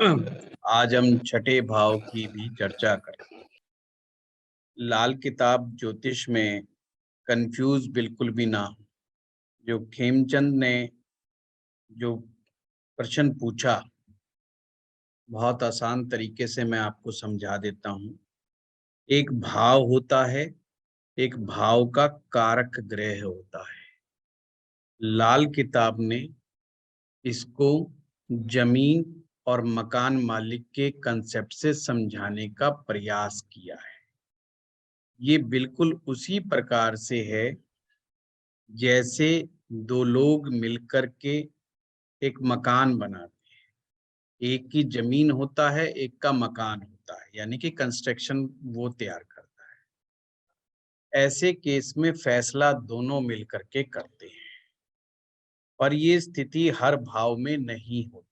आज हम छठे भाव की भी चर्चा करें। लाल किताब ज्योतिष में कंफ्यूज बिल्कुल भी ना हो। जो खेमचंद ने जो प्रश्न पूछा, बहुत आसान तरीके से मैं आपको समझा देता हूँ। एक भाव होता है, एक भाव का कारक ग्रह होता है। लाल किताब ने इसको जमीन और मकान मालिक के कंसेप्ट से समझाने का प्रयास किया है। ये बिल्कुल उसी प्रकार से है जैसे दो लोग मिलकर के एक मकान बनाते हैं। एक की जमीन होता है, एक का मकान होता है, यानी कि कंस्ट्रक्शन वो तैयार करता है। ऐसे केस में फैसला दोनों मिलकर के करते हैं, पर ये स्थिति हर भाव में नहीं होती।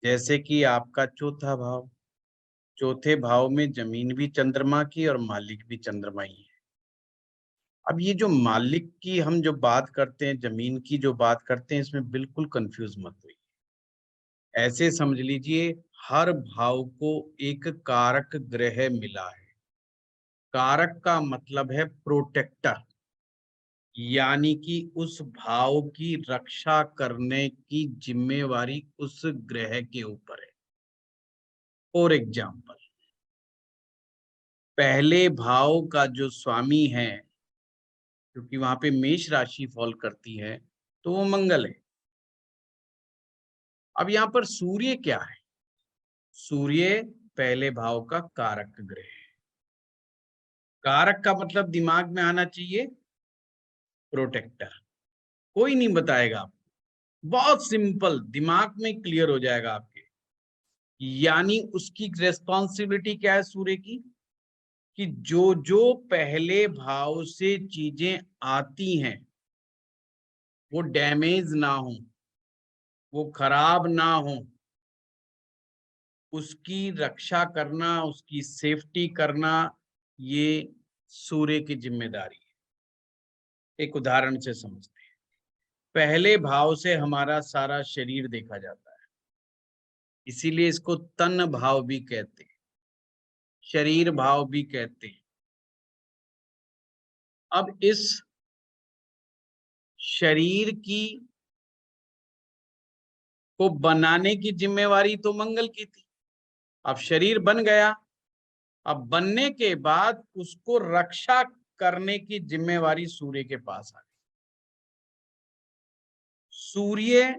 जैसे कि आपका चौथा भाव, चौथे भाव में जमीन भी चंद्रमा की और मालिक भी चंद्रमा ही है। अब ये जो मालिक की हम जो बात करते हैं, जमीन की जो बात करते हैं, इसमें बिल्कुल कंफ्यूज मत हुई। ऐसे समझ लीजिए हर भाव को एक कारक ग्रह मिला है। कारक का मतलब है प्रोटेक्टर, यानी कि उस भाव की रक्षा करने की जिम्मेवारी उस ग्रह के ऊपर है। फॉर एग्जाम्पल, पहले भाव का जो स्वामी है, क्योंकि वहां पे मेष राशि फॉल करती है, तो वो मंगल है। अब यहाँ पर सूर्य क्या है? सूर्य पहले भाव का कारक ग्रह है। कारक का मतलब दिमाग में आना चाहिए प्रोटेक्टर। कोई नहीं बताएगा आपको, बहुत सिंपल, दिमाग में क्लियर हो जाएगा आपके। यानी उसकी रेस्पॉन्सिबिलिटी क्या है सूर्य की, कि जो जो पहले भाव से चीजें आती हैं वो डैमेज ना हो, वो खराब ना हो, उसकी रक्षा करना, उसकी सेफ्टी करना, ये सूर्य की जिम्मेदारी है। एक उदाहरण से समझते हैं। पहले भाव से हमारा सारा शरीर देखा जाता है, इसीलिए इसको तन भाव भी कहते हैं, शरीर भाव भी कहते हैं। अब इस शरीर की को बनाने की जिम्मेवारी तो मंगल की थी। अब शरीर बन गया, अब बनने के बाद उसको रक्षा करने की जिम्मेवारी सूर्य के पास आ गई। सूर्य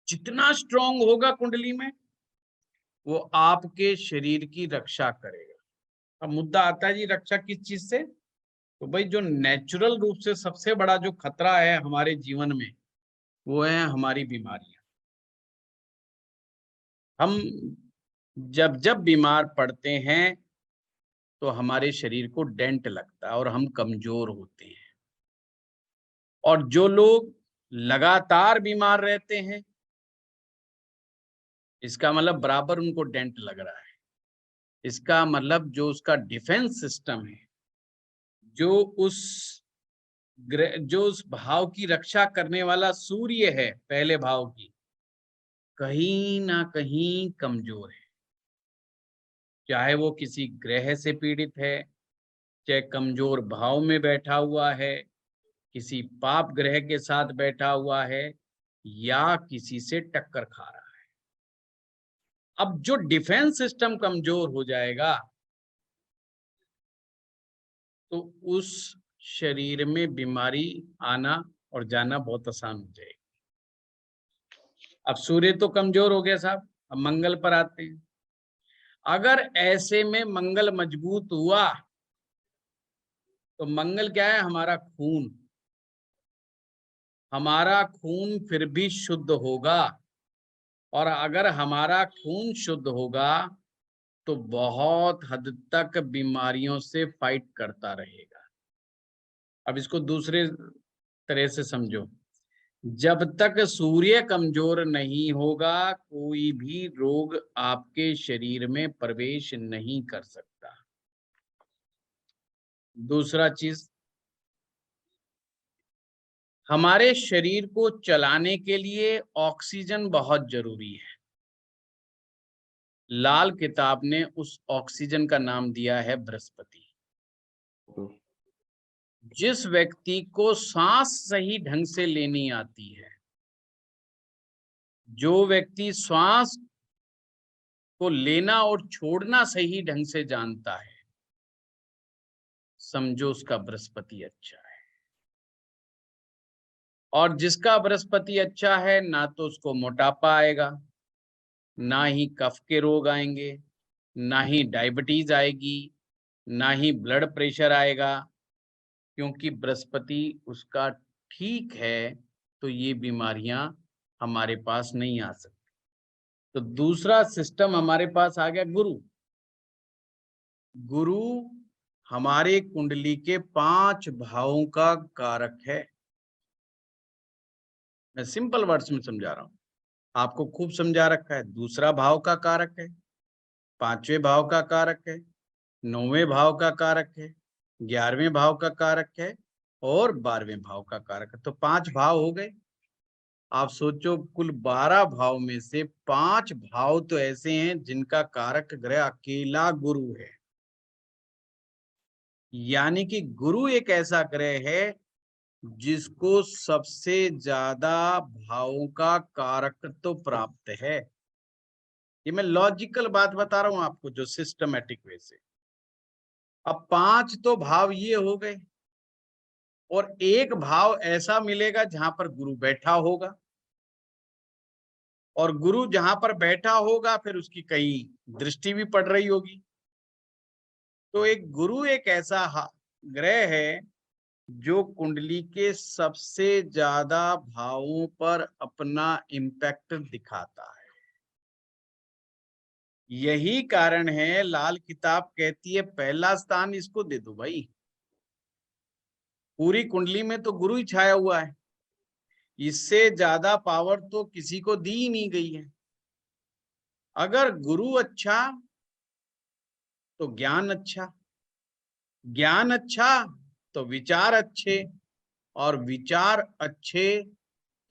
जितना स्ट्रांग होगा कुंडली में, वो आपके शरीर की रक्षा करेगा। अब मुद्दा आता है जी, रक्षा किस चीज से? तो भाई जो नेचुरल रूप से सबसे बड़ा जो खतरा है हमारे जीवन में, वो है हमारी बीमारियां। हम जब जब बीमार पड़ते हैं तो हमारे शरीर को डेंट लगता है और हम कमजोर होते हैं। और जो लोग लगातार बीमार रहते हैं, इसका मतलब बराबर उनको डेंट लग रहा है। इसका मतलब जो उसका डिफेंस सिस्टम है, जो उस जो उस भाव की रक्षा करने वाला सूर्य है पहले भाव की, कहीं ना कहीं कमजोर है। चाहे वो किसी ग्रह से पीड़ित है, चाहे कमजोर भाव में बैठा हुआ है, किसी पाप ग्रह के साथ बैठा हुआ है, या किसी से टक्कर खा रहा है। अब जो डिफेंस सिस्टम कमजोर हो जाएगा तो उस शरीर में बीमारी आना और जाना बहुत आसान हो जाएगी। अब सूर्य तो कमजोर हो गया साहब, अब मंगल पर आते हैं। अगर ऐसे में मंगल मजबूत हुआ तो मंगल क्या है? हमारा खून। हमारा खून फिर भी शुद्ध होगा, और अगर हमारा खून शुद्ध होगा तो बहुत हद तक बीमारियों से फाइट करता रहेगा। अब इसको दूसरे तरह से समझो, जब तक सूर्य कमजोर नहीं होगा, कोई भी रोग आपके शरीर में प्रवेश नहीं कर सकता। दूसरा चीज, हमारे शरीर को चलाने के लिए ऑक्सीजन बहुत जरूरी है। लाल किताब ने उस ऑक्सीजन का नाम दिया है बृहस्पति। जिस व्यक्ति को सांस सही ढंग से लेनी आती है, जो व्यक्ति श्वास को लेना और छोड़ना सही ढंग से जानता है, समझो उसका बृहस्पति अच्छा है। और जिसका बृहस्पति अच्छा है, ना तो उसको मोटापा आएगा, ना ही कफ के रोग आएंगे, ना ही डायबिटीज आएगी, ना ही ब्लड प्रेशर आएगा, क्योंकि बृहस्पति उसका ठीक है, तो ये बीमारियां हमारे पास नहीं आ सकती। तो दूसरा सिस्टम हमारे पास आ गया गुरु। गुरु हमारे कुंडली के 5 भावों का कारक है। मैं सिंपल वर्ड्स में समझा रहा हूं, आपको खूब समझा रखा है। दूसरा भाव का कारक है, 5वें भाव का कारक है, 9वें भाव का कारक है, 11वें भाव का कारक है और 12वें भाव का कारक है। तो 5 भाव हो गए। आप सोचो, कुल 12 भाव में से 5 भाव तो ऐसे हैं जिनका कारक ग्रह अकेला गुरु है। यानी कि गुरु एक ऐसा ग्रह है जिसको सबसे ज्यादा भावों का कारकत्व प्राप्त है। ये मैं लॉजिकल बात बता रहा हूं आपको, जो सिस्टमैटिक वे से। अब 5 तो भाव ये हो गए, और एक भाव ऐसा मिलेगा जहां पर गुरु बैठा होगा, और गुरु जहां पर बैठा होगा फिर उसकी कई दृष्टि भी पड़ रही होगी। तो एक गुरु एक ऐसा ग्रह है जो कुंडली के सबसे ज्यादा भावों पर अपना इम्पैक्ट दिखाता है। यही कारण है लाल किताब कहती है पहला स्थान इसको दे दो भाई। पूरी कुंडली में तो गुरु ही छाया हुआ है, इससे ज्यादा पावर तो किसी को दी ही नहीं गई है। अगर गुरु अच्छा तो ज्ञान अच्छा, ज्ञान अच्छा तो विचार अच्छे, और विचार अच्छे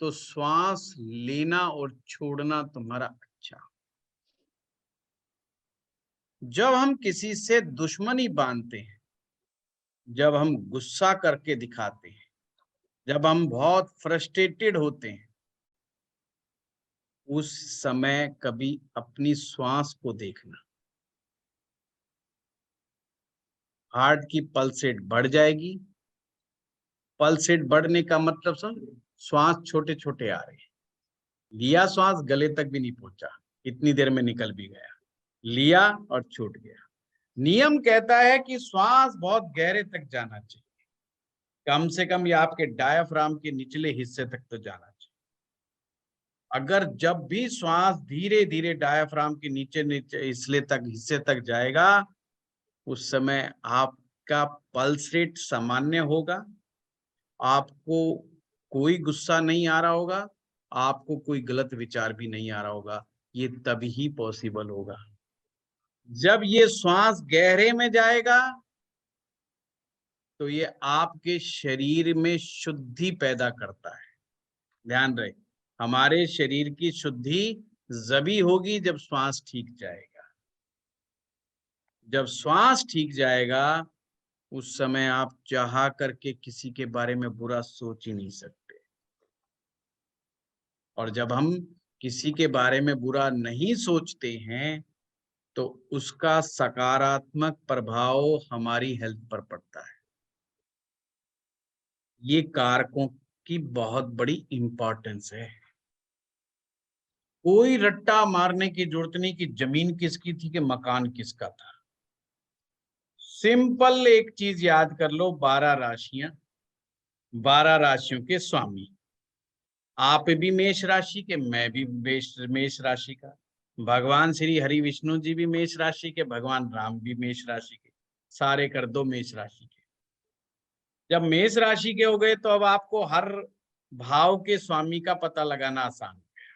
तो श्वास लेना और छोड़ना तुम्हारा अच्छा। जब हम किसी से दुश्मनी बांधते हैं, जब हम गुस्सा करके दिखाते हैं, जब हम बहुत फ्रस्ट्रेटेड होते हैं, उस समय कभी अपनी श्वास को देखना। हार्ट की पल्स रेट बढ़ जाएगी। पल्स रेट बढ़ने का मतलब समझो, श्वास छोटे छोटे आ रहे हैं। लिया श्वास गले तक भी नहीं पहुंचा, इतनी देर में निकल भी गया, लिया और छूट गया। नियम कहता है कि श्वास बहुत गहरे तक जाना चाहिए, कम से कम ये आपके डायाफ्राम के निचले हिस्से तक तो जाना चाहिए। अगर जब भी श्वास धीरे धीरे डायाफ्राम के नीचे नीचे हिस्से तक जाएगा, उस समय आपका पल्स रेट सामान्य होगा, आपको कोई गुस्सा नहीं आ रहा होगा, आपको कोई गलत विचार भी नहीं आ रहा होगा। ये तभी पॉसिबल होगा जब ये श्वास गहरे में जाएगा, तो ये आपके शरीर में शुद्धि पैदा करता है। ध्यान रहे, हमारे शरीर की शुद्धि जभी होगी जब श्वास ठीक जाएगा। जब श्वास ठीक जाएगा, उस समय आप चाह करके किसी के बारे में बुरा सोच ही नहीं सकते। और जब हम किसी के बारे में बुरा नहीं सोचते हैं, तो उसका सकारात्मक प्रभाव हमारी हेल्थ पर पड़ता है। ये कारकों की बहुत बड़ी इंपॉर्टेंस है। कोई रट्टा मारने की जरूरत नहीं कि जमीन किसकी थी कि मकान किसका था। सिंपल एक चीज याद कर लो, 12 राशियां, 12 राशियों के स्वामी। आप भी मेष राशि के, मैं भी मेष राशि का, भगवान श्री हरि विष्णु जी भी मेष राशि के, भगवान राम भी मेष राशि के, सारे कर दो मेष राशि के। जब मेष राशि के हो गए, तो अब आपको हर भाव के स्वामी का पता लगाना आसान है।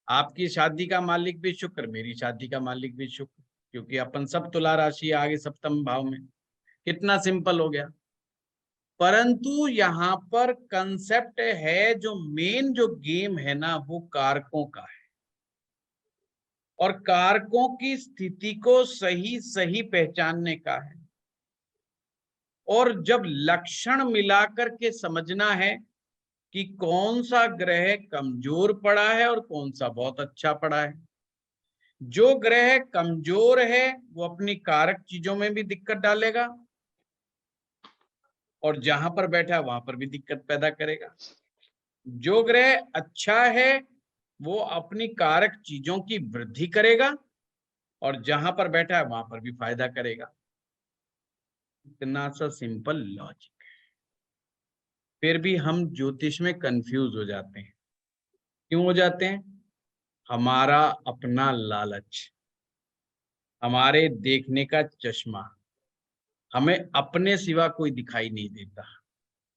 आपकी शादी का मालिक भी शुक्र, मेरी शादी का मालिक भी शुक्र, क्योंकि अपन सब तुला राशि आगे सप्तम भाव में। कितना सिंपल हो गया। परंतु यहाँ पर कंसेप्ट है, जो मेन जो गेम है ना, वो कारकों का है। और कारकों की स्थिति को सही सही पहचानने का है। और जब लक्षण मिलाकर के समझना है कि कौन सा ग्रह कमजोर पड़ा है और कौन सा बहुत अच्छा पड़ा है। जो ग्रह कमजोर है वो अपनी कारक चीजों में भी दिक्कत डालेगा और जहां पर बैठा है वहां पर भी दिक्कत पैदा करेगा। जो ग्रह अच्छा है वो अपनी कारक चीजों की वृद्धि करेगा और जहां पर बैठा है वहां पर भी फायदा करेगा। इतना सा सिंपल लॉजिक। फिर भी हम ज्योतिष में कंफ्यूज हो जाते हैं। क्यों हो जाते हैं? हमारा अपना लालच, हमारे देखने का चश्मा, हमें अपने सिवा कोई दिखाई नहीं देता।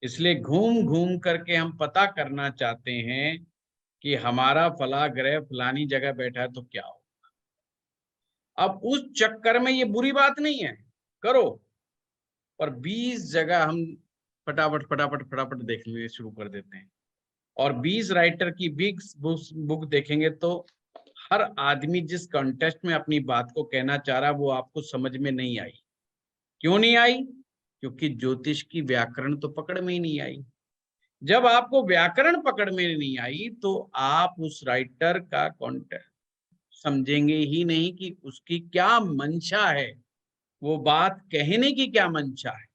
इसलिए घूम घूम करके हम पता करना चाहते हैं कि हमारा फला ग्रह फलानी जगह बैठा है तो क्या हो। अब उस चक्कर में ये बुरी बात नहीं है, करो, पर 20 जगह हम फटाफट फटाफट फटाफट देखने शुरू कर देते हैं। और 20 राइटर की बिग बुक देखेंगे तो हर आदमी जिस कॉन्टेक्स्ट में अपनी बात को कहना चाह रहा है वो आपको समझ में नहीं आई। क्यों नहीं आई? क्योंकि ज्योतिष की व्याकरण तो पकड़ में ही नहीं आई। जब आपको व्याकरण पकड़ में नहीं आई तो आप उस राइटर का कॉन्टेक्स्ट समझेंगे ही नहीं कि उसकी क्या मंशा है, वो बात कहने की क्या मंशा है।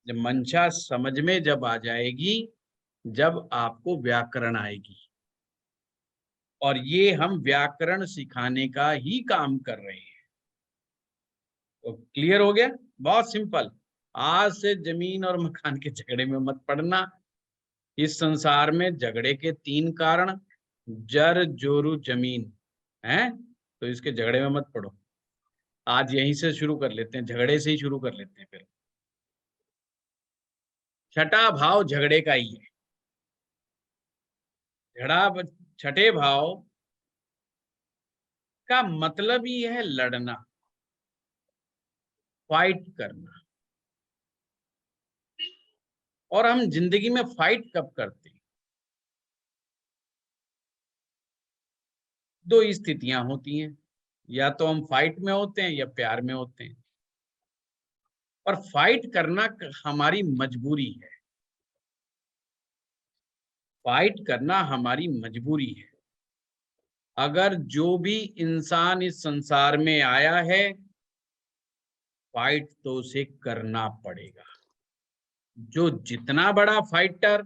जब मंशा समझ में जब आ जाएगी, जब आपको व्याकरण आएगी। और ये हम व्याकरण सिखाने का ही काम कर रहे हैं। तो क्लियर हो गया? बहुत सिंपल। आज से जमीन और मकान के झगड़े में मत पड़ना। इस संसार में झगड़े के 3 कारण, जर जोरू जमीन है, तो इसके झगड़े में मत पड़ो। आज यहीं से शुरू कर लेते हैं, झगड़े से ही शुरू कर लेते हैं। फिर छठा भाव झगड़े का ही है। छठे भाव का मतलब ही है लड़ना, फाइट करना। और हम जिंदगी में फाइट कब करते हैं? 2 स्थितियां होती हैं, या तो हम फाइट में होते हैं या प्यार में होते हैं। और फाइट करना हमारी मजबूरी है। फाइट करना हमारी मजबूरी है। अगर जो भी इंसान इस संसार में आया है, फाइट तो उसे करना पड़ेगा। जो जितना बड़ा फाइटर,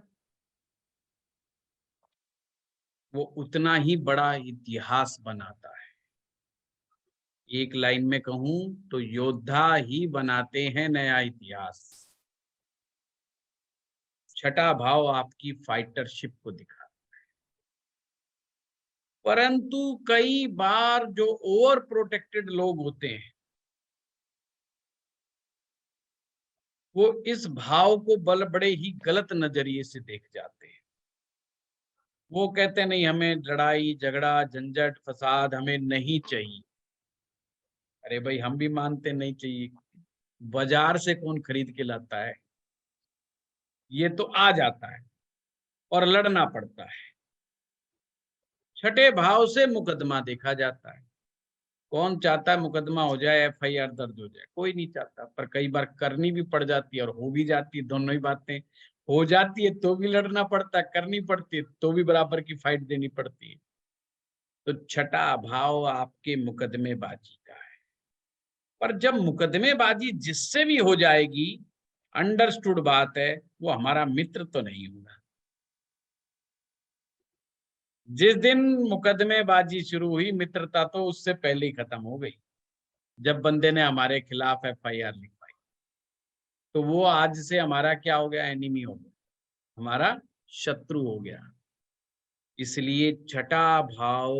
वो उतना ही बड़ा इतिहास बनाता है। एक लाइन में कहूं तो योद्धा ही बनाते हैं नया इतिहास। छठा भाव आपकी फाइटरशिप को दिखा। परंतु कई बार जो ओवर प्रोटेक्टेड लोग होते हैं, वो इस भाव को बड़े ही गलत नजरिए से देख जाते हैं। वो कहते हैं नहीं, हमें लड़ाई झगड़ा झंझट फसाद हमें नहीं चाहिए। अरे भाई, हम भी मानते नहीं चाहिए। बाजार से कौन खरीद के लाता है? ये तो आ जाता है और लड़ना पड़ता है। छठे भाव से मुकदमा देखा जाता है। कौन चाहता है मुकदमा हो जाए, एफआईआर दर्ज हो जाए? कोई नहीं चाहता, पर कई बार करनी भी पड़ जाती है और हो भी जाती है। दोनों ही बातें हो जाती है तो भी लड़ना पड़ता है, करनी पड़ती है तो भी बराबर की फाइट देनी पड़ती है। तो छठा भाव आपके मुकदमेबाजी का है। पर जब मुकदमेबाजी जिससे भी हो जाएगी, अंडरस्टूड बात है, वो हमारा मित्र तो नहीं होगा। जिस दिन मुकदमेबाजी शुरू हुई, मित्रता तो उससे पहले ही खत्म हो गई। जब बंदे ने हमारे खिलाफ एफआईआर लिखवाई, तो वो आज से हमारा क्या हो गया? एनिमी हो गया, हमारा शत्रु हो गया। इसलिए छठा भाव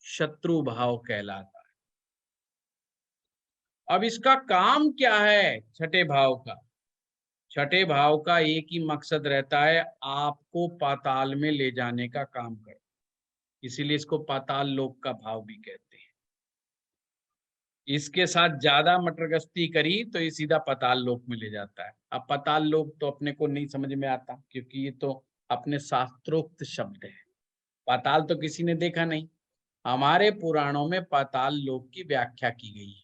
शत्रु भाव कहलाता है। अब इसका काम क्या है छठे भाव का? छठे भाव का एक ही मकसद रहता है, आपको पाताल में ले जाने का काम कर। इसीलिए इसको पाताल लोक का भाव भी कहते हैं। इसके साथ ज्यादा मटरगस्ती करी तो ये सीधा पाताल लोक में ले जाता है। अब पाताल लोक तो अपने को नहीं समझ में आता, क्योंकि ये तो अपने शास्त्रोक्त शब्द है। पाताल तो किसी ने देखा नहीं। हमारे पुराणों में पाताल लोक की व्याख्या की गई है।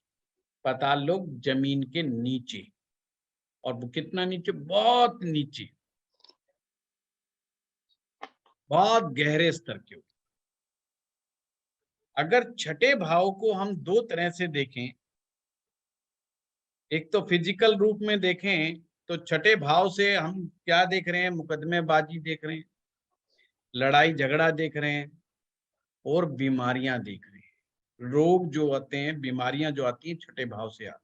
पाताल लोक जमीन के नीचे, और वो कितना नीचे, बहुत नीचे, बहुत गहरे स्तर के ऊपर। अगर छठे भाव को हम दो तरह से देखें, एक तो फिजिकल रूप में देखें तो छठे भाव से हम क्या देख रहे हैं, मुकदमेबाजी देख रहे हैं, लड़ाई झगड़ा देख रहे हैं, और बीमारियां देख रहे हैं। रोग जो आते हैं, बीमारियां जो आती हैं, छठे भाव से आती हैं।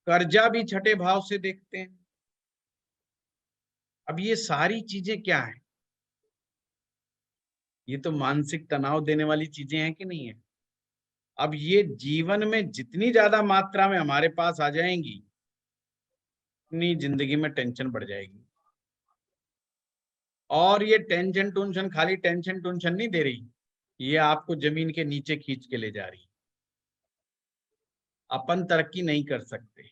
कर्जा भी छठे भाव से देखते हैं। अब ये सारी चीजें क्या है, ये तो मानसिक तनाव देने वाली चीजें हैं कि नहीं है। अब ये जीवन में जितनी ज्यादा मात्रा में हमारे पास आ जाएंगी, उतनी जिंदगी में टेंशन बढ़ जाएगी। और ये टेंशन टूंशन खाली टेंशन टूंशन नहीं दे रही, ये आपको जमीन के नीचे खींच के ले जा रही। अपन तरक्की नहीं कर सकते।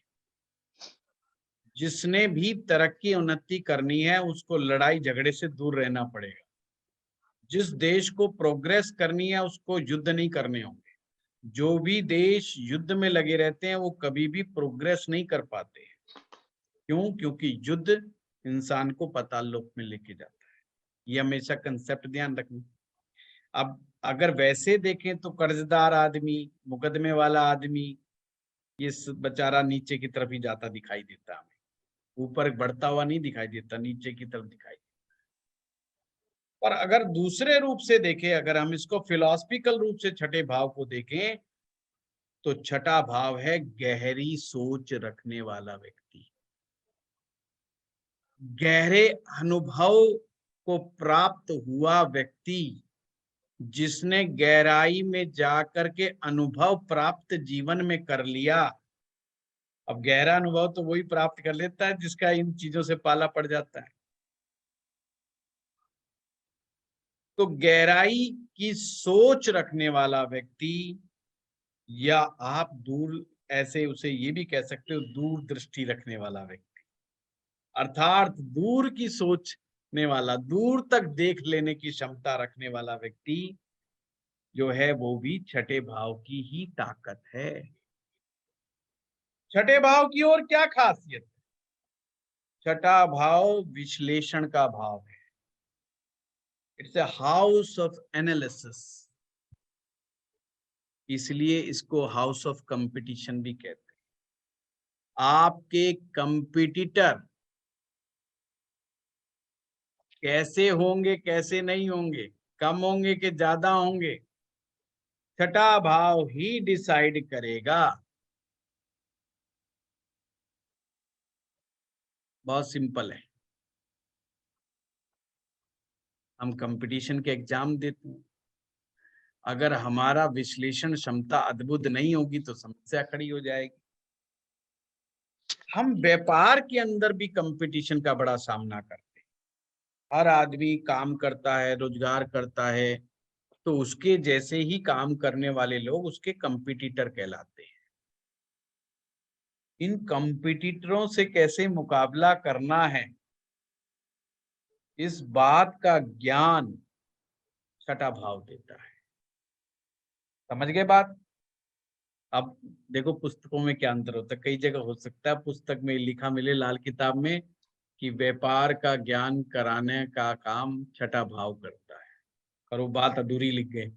जिसने भी तरक्की उन्नति करनी है, उसको लड़ाई झगड़े से दूर रहना पड़ेगा। जिस देश को प्रोग्रेस करनी है, उसको युद्ध नहीं करने होंगे। जो भी देश युद्ध में लगे रहते हैं, वो कभी भी प्रोग्रेस नहीं कर पाते। क्यों? क्योंकि युद्ध इंसान को पाताल लोक में लेके जाता है। ये हमेशा कंसेप्ट ध्यान रखना। अब अगर वैसे देखें तो कर्जदार आदमी, मुकदमे वाला आदमी, ये बेचारा नीचे की तरफ ही जाता दिखाई देता हमें, ऊपर बढ़ता हुआ नहीं दिखाई देता, नीचे की तरफ दिखाई देता। पर अगर दूसरे रूप से देखें, अगर हम इसको फिलॉसफिकल रूप से छठे भाव को देखें, तो छठा भाव है गहरी सोच रखने वाला व्यक्ति। गहरे अनुभव को प्राप्त हुआ व्यक्ति, जिसने गहराई में जाकर के अनुभव प्राप्त जीवन में कर लिया। अब गहरा अनुभव तो वही प्राप्त कर लेता है जिसका इन चीजों से पाला पड़ जाता है। तो गहराई की सोच रखने वाला व्यक्ति, या आप दूर, ऐसे उसे ये भी कह सकते हो, दूर दृष्टि रखने वाला व्यक्ति, अर्थात दूर की सोचने वाला, दूर तक देख लेने की क्षमता रखने वाला व्यक्ति जो है, वो भी छठे भाव की ही ताकत है। छठे भाव की और क्या खासियत है? छठा भाव विश्लेषण का भाव है। It's a house of analysis, इसलिए इसको हाउस ऑफ कंपटीशन भी कहते हैं। आपके कंपटीटर कैसे होंगे, कैसे नहीं होंगे, कम होंगे कि ज्यादा होंगे, छठा भाव ही डिसाइड करेगा। बहुत सिंपल है। हम कंपटीशन के एग्जाम देते हैं, अगर हमारा विश्लेषण क्षमता अद्भुत नहीं होगी तो समस्या खड़ी हो जाएगी। हम व्यापार के अंदर भी कंपटीशन का बड़ा सामना करते हैं। हर आदमी काम करता है, रोजगार करता है, तो उसके जैसे ही काम करने वाले लोग उसके कंपटीटर कहलाते हैं। इन कंपटीटरों से कैसे मुकाबला करना है, इस बात का ज्ञान छठा भाव देता है। समझ गए बात? अब देखो पुस्तकों में क्या अंतर होता है। कई जगह हो सकता है पुस्तक में लिखा मिले, लाल किताब में, कि व्यापार का ज्ञान कराने का काम छठा भाव करता है, और वो बात अधूरी लिख गए।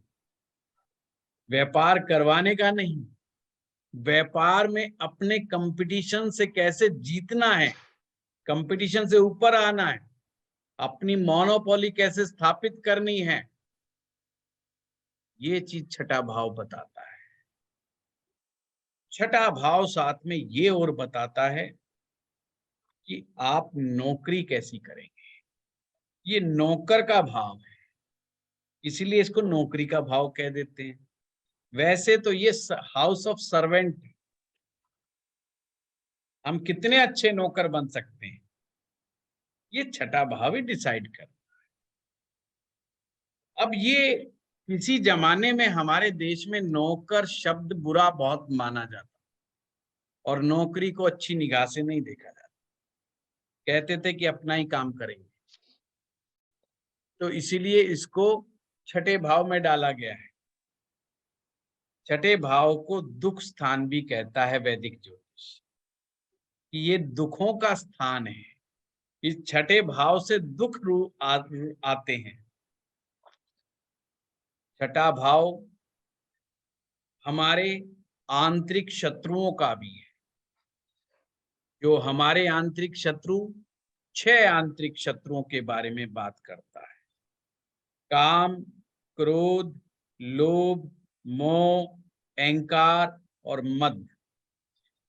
व्यापार करवाने का नहीं, व्यापार में अपने कंपटीशन से कैसे जीतना है, कंपटीशन से ऊपर आना है, अपनी मोनोपोली कैसे स्थापित करनी है, ये चीज छठा भाव बताता है। छठा भाव साथ में ये और बताता है कि आप नौकरी कैसी करेंगे। ये नौकर का भाव है, इसीलिए इसको नौकरी का भाव कह देते हैं। वैसे तो ये हाउस ऑफ सर्वेंट, हम कितने अच्छे नौकर बन सकते हैं, ये छठा भाव ही डिसाइड कर। अब ये किसी जमाने में हमारे देश में नौकर शब्द बुरा बहुत माना जाता, और नौकरी को अच्छी निगाह से नहीं देखा जाता। कहते थे कि अपना ही काम करेंगे, तो इसीलिए इसको छठे भाव में डाला गया है। छठे भाव को दुख स्थान भी कहता है वैदिक ज्योतिष, कि ये दुखों का स्थान है। इस छठे भाव से दुख आते हैं। छठा भाव हमारे आंतरिक शत्रुओं का भी है। जो हमारे आंतरिक शत्रु, 6 आंतरिक शत्रुओं के बारे में बात करता है। काम, क्रोध, लोभ, मोह, अहंकार और मद।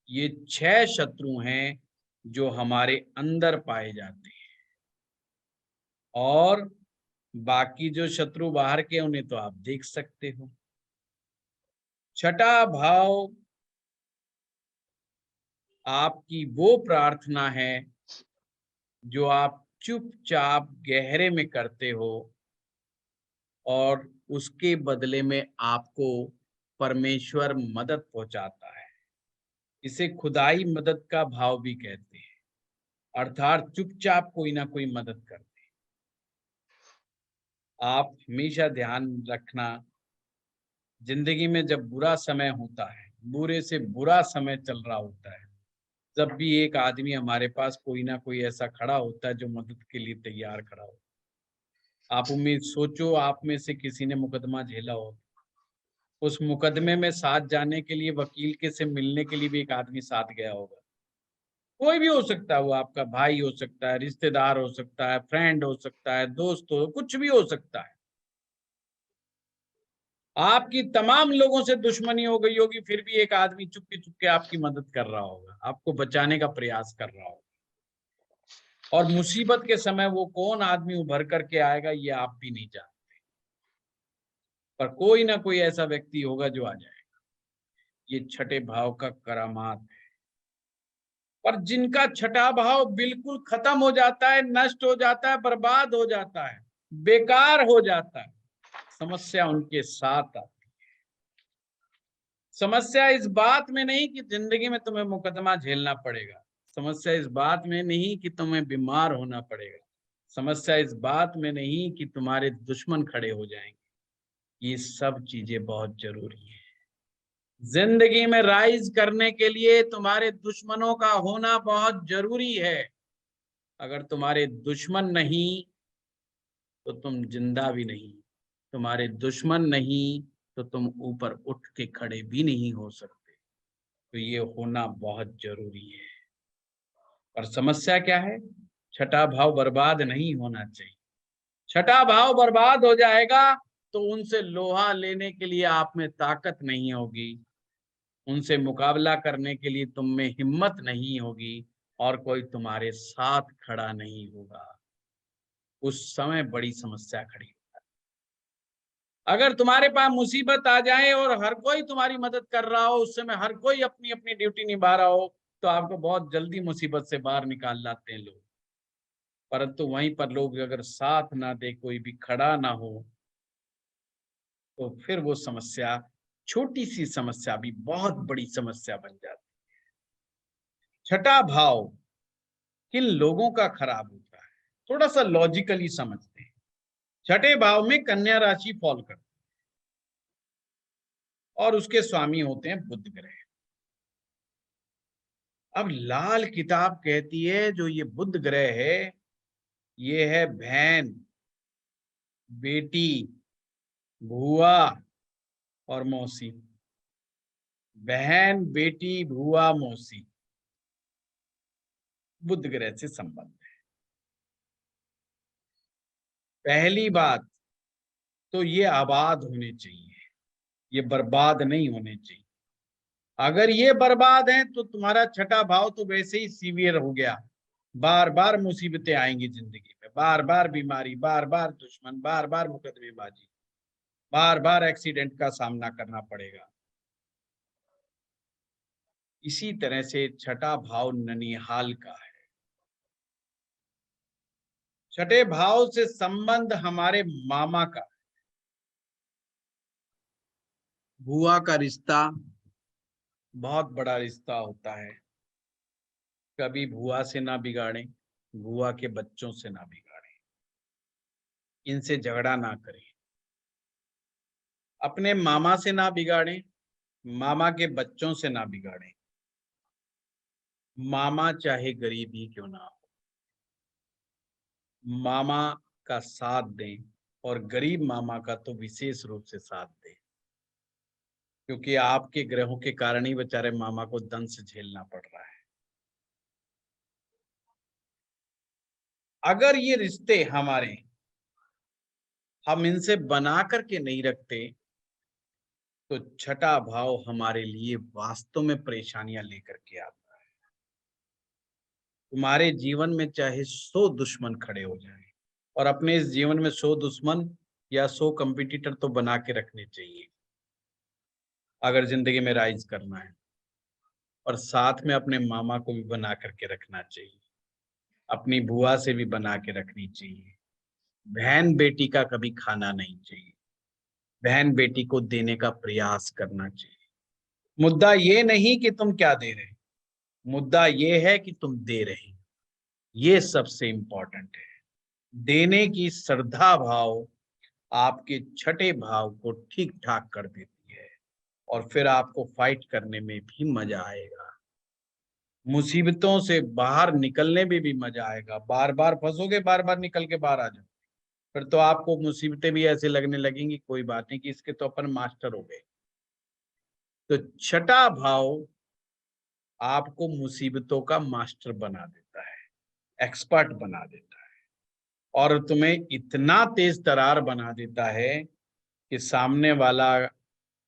ये 6 शत्रु हैं जो हमारे अंदर पाए जाते हैं। और बाकी जो शत्रु बाहर के, उन्हें तो आप देख सकते हो। छठा भाव आपकी वो प्रार्थना है जो आप चुपचाप गहरे में करते हो, और उसके बदले में आपको परमेश्वर मदद पहुंचाता है। इसे खुदाई मदद का भाव भी कहते हैं, अर्थात चुपचाप कोई ना कोई मदद करते हैं। आप हमेशा ध्यान रखना, जिंदगी में जब बुरा समय होता है, बुरे से बुरा समय चल रहा होता है, जब भी एक आदमी हमारे पास कोई ना कोई ऐसा खड़ा होता है जो मदद के लिए तैयार खड़ा हो। आप उम्मीद सोचो, आप में से किसी ने मुकदमा झेला हो, उस मुकदमे में साथ जाने के लिए वकील के से मिलने के लिए भी एक आदमी साथ गया होगा। कोई भी हो सकता है, वो आपका भाई हो सकता है, रिश्तेदार हो सकता है, फ्रेंड हो सकता है, दोस्त हो, कुछ भी हो सकता है। आपकी तमाम लोगों से दुश्मनी हो गई होगी, फिर भी एक आदमी चुपके चुपके आपकी मदद कर रहा होगा, आपको बचाने का प्रयास कर रहा होगा। और मुसीबत के समय वो कौन आदमी उभर करके आएगा, ये आप भी नहीं जानते, पर कोई ना कोई ऐसा व्यक्ति होगा जो आ जाएगा। ये छठे भाव का करामात है। पर जिनका छठा भाव बिल्कुल खत्म हो जाता है, नष्ट हो जाता है, बर्बाद हो जाता है, बेकार हो जाता है, समस्या उनके साथ आती है। समस्या इस बात में नहीं कि जिंदगी में तुम्हें मुकदमा झेलना पड़ेगा, समस्या इस बात में नहीं कि तुम्हें बीमार होना पड़ेगा, समस्या इस बात में नहीं कि तुम्हारे दुश्मन खड़े हो जाएंगे। ये सब चीजें बहुत जरूरी है। जिंदगी में राइज करने के लिए तुम्हारे दुश्मनों का होना बहुत जरूरी है। अगर तुम्हारे दुश्मन नहीं तो तुम जिंदा भी नहीं, तुम्हारे दुश्मन नहीं तो तुम ऊपर उठ के खड़े भी नहीं हो सकते। तो ये होना बहुत जरूरी है। और समस्या क्या है? छठा भाव बर्बाद नहीं होना चाहिए। छठा भाव बर्बाद हो जाएगा तो उनसे लोहा लेने के लिए आप में ताकत नहीं होगी, उनसे मुकाबला करने के लिए तुम में हिम्मत नहीं होगी, और कोई तुम्हारे साथ खड़ा नहीं होगा। उस समय बड़ी समस्या खड़ी। अगर तुम्हारे पास मुसीबत आ जाए और हर कोई तुम्हारी मदद कर रहा हो, उस समय हर कोई अपनी अपनी ड्यूटी निभा रहा हो, तो आपको बहुत जल्दी मुसीबत से बाहर निकाल लाते हैं लोग। परंतु वहीं पर लोग अगर साथ ना दे, कोई भी खड़ा ना हो, तो फिर वो समस्या, छोटी सी समस्या भी बहुत बड़ी समस्या बन जाती है। छठा भाव किन लोगों का खराब होता है, थोड़ा सा लॉजिकली समझते हैं। छठे भाव में कन्या राशि फॉल करती है और उसके स्वामी होते हैं बुध ग्रह। अब लाल किताब कहती है जो ये बुध ग्रह है, ये है बहन, बेटी, भुआ और मौसी। बहन, बेटी, भुआ, मौसी, बुध ग्रह से संबंध है। पहली बात तो ये आबाद होने चाहिए, ये बर्बाद नहीं होने चाहिए। अगर ये बर्बाद है तो तुम्हारा छठा भाव तो वैसे ही सीवियर हो गया। बार बार मुसीबतें आएंगी जिंदगी में, बार बार बीमारी, बार बार दुश्मन, बार बार मुकदमेबाजी, बार बार एक्सीडेंट का सामना करना पड़ेगा। इसी तरह से छठा भाव ननिहाल का है। छठे भाव से संबंध हमारे मामा का, बुआ का रिश्ता बहुत बड़ा रिश्ता होता है। कभी बुआ से ना बिगाड़े, बुआ के बच्चों से ना बिगाड़े, इनसे झगड़ा ना करें, अपने मामा से ना बिगाड़ें, मामा के बच्चों से ना बिगाड़ें। मामा चाहे गरीब ही क्यों ना हो, मामा का साथ दें, और गरीब मामा का तो विशेष रूप से साथ दें, क्योंकि आपके ग्रहों के कारण ही बेचारे मामा को दंश झेलना पड़ रहा है। अगर ये रिश्ते हमारे हम इनसे बना करके नहीं रखते, तो छठा भाव हमारे लिए वास्तव में परेशानियां लेकर के आता है। तुम्हारे जीवन में चाहे 100 दुश्मन खड़े हो जाएं, और अपने इस जीवन में 100 दुश्मन या 100 कंपटीटर तो बना के रखने चाहिए, अगर जिंदगी में राइज करना है। और साथ में अपने मामा को भी बना करके रखना चाहिए, अपनी बुआ से भी बना के रखनी चाहिए। बहन बेटी का कभी खाना नहीं चाहिए, बहन बेटी को देने का प्रयास करना चाहिए। मुद्दा ये नहीं कि तुम क्या दे रहे, मुद्दा ये है कि तुम दे रहे। ये सबसे इंपॉर्टेंट है। देने की श्रद्धा भाव आपके छठे भाव को ठीक ठाक कर देती है, और फिर आपको फाइट करने में भी मजा आएगा, मुसीबतों से बाहर निकलने में भी मजा आएगा। बार बार फंसोगे, बार बार निकल के बाहर आ जाओ, फिर तो आपको मुसीबतें भी ऐसे लगने लगेंगी, कोई बात नहीं कि इसके तो अपन मास्टर हो गए। तो छठा भाव आपको मुसीबतों का मास्टर बना देता है, एक्सपर्ट बना देता है, और तुम्हें इतना तेज तरार बना देता है कि सामने वाला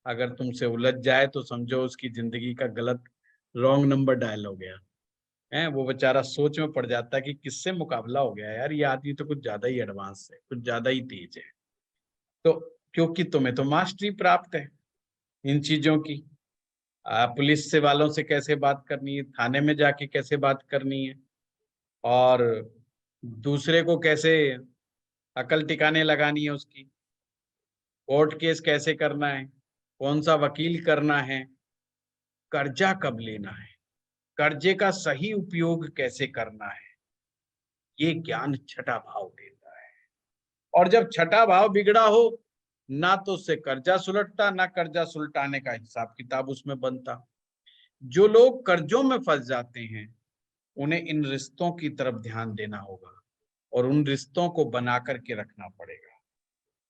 अगर तुमसे उलझ जाए तो समझो उसकी जिंदगी का गलत रॉन्ग नंबर डायल हो गया है। वो बेचारा सोच में पड़ जाता है कि किससे मुकाबला हो गया यार, ये आदमी तो कुछ ज्यादा ही एडवांस है, कुछ ज्यादा ही तेज है। तो क्योंकि तुम्हें तो मास्टरी प्राप्त है इन चीजों की। पुलिस से वालों से कैसे बात करनी है, थाने में जाके कैसे बात करनी है, और दूसरे को कैसे अकल टिकाने लगानी है उसकी, कोर्ट केस कैसे करना है, कौन सा वकील करना है, कर्जा कब लेना है, कर्जे का सही उपयोग कैसे करना है, ये ज्ञान छठा भाव देता है। और जब छठा भाव बिगड़ा हो, ना तो उससे कर्जा सुलटता, ना कर्जा सुलटाने का हिसाब किताब उसमें बनता। जो लोग कर्जों में फंस जाते हैं, उन्हें इन रिश्तों की तरफ ध्यान देना होगा, और उन रिश्तों को बना करके रखना पड़ेगा।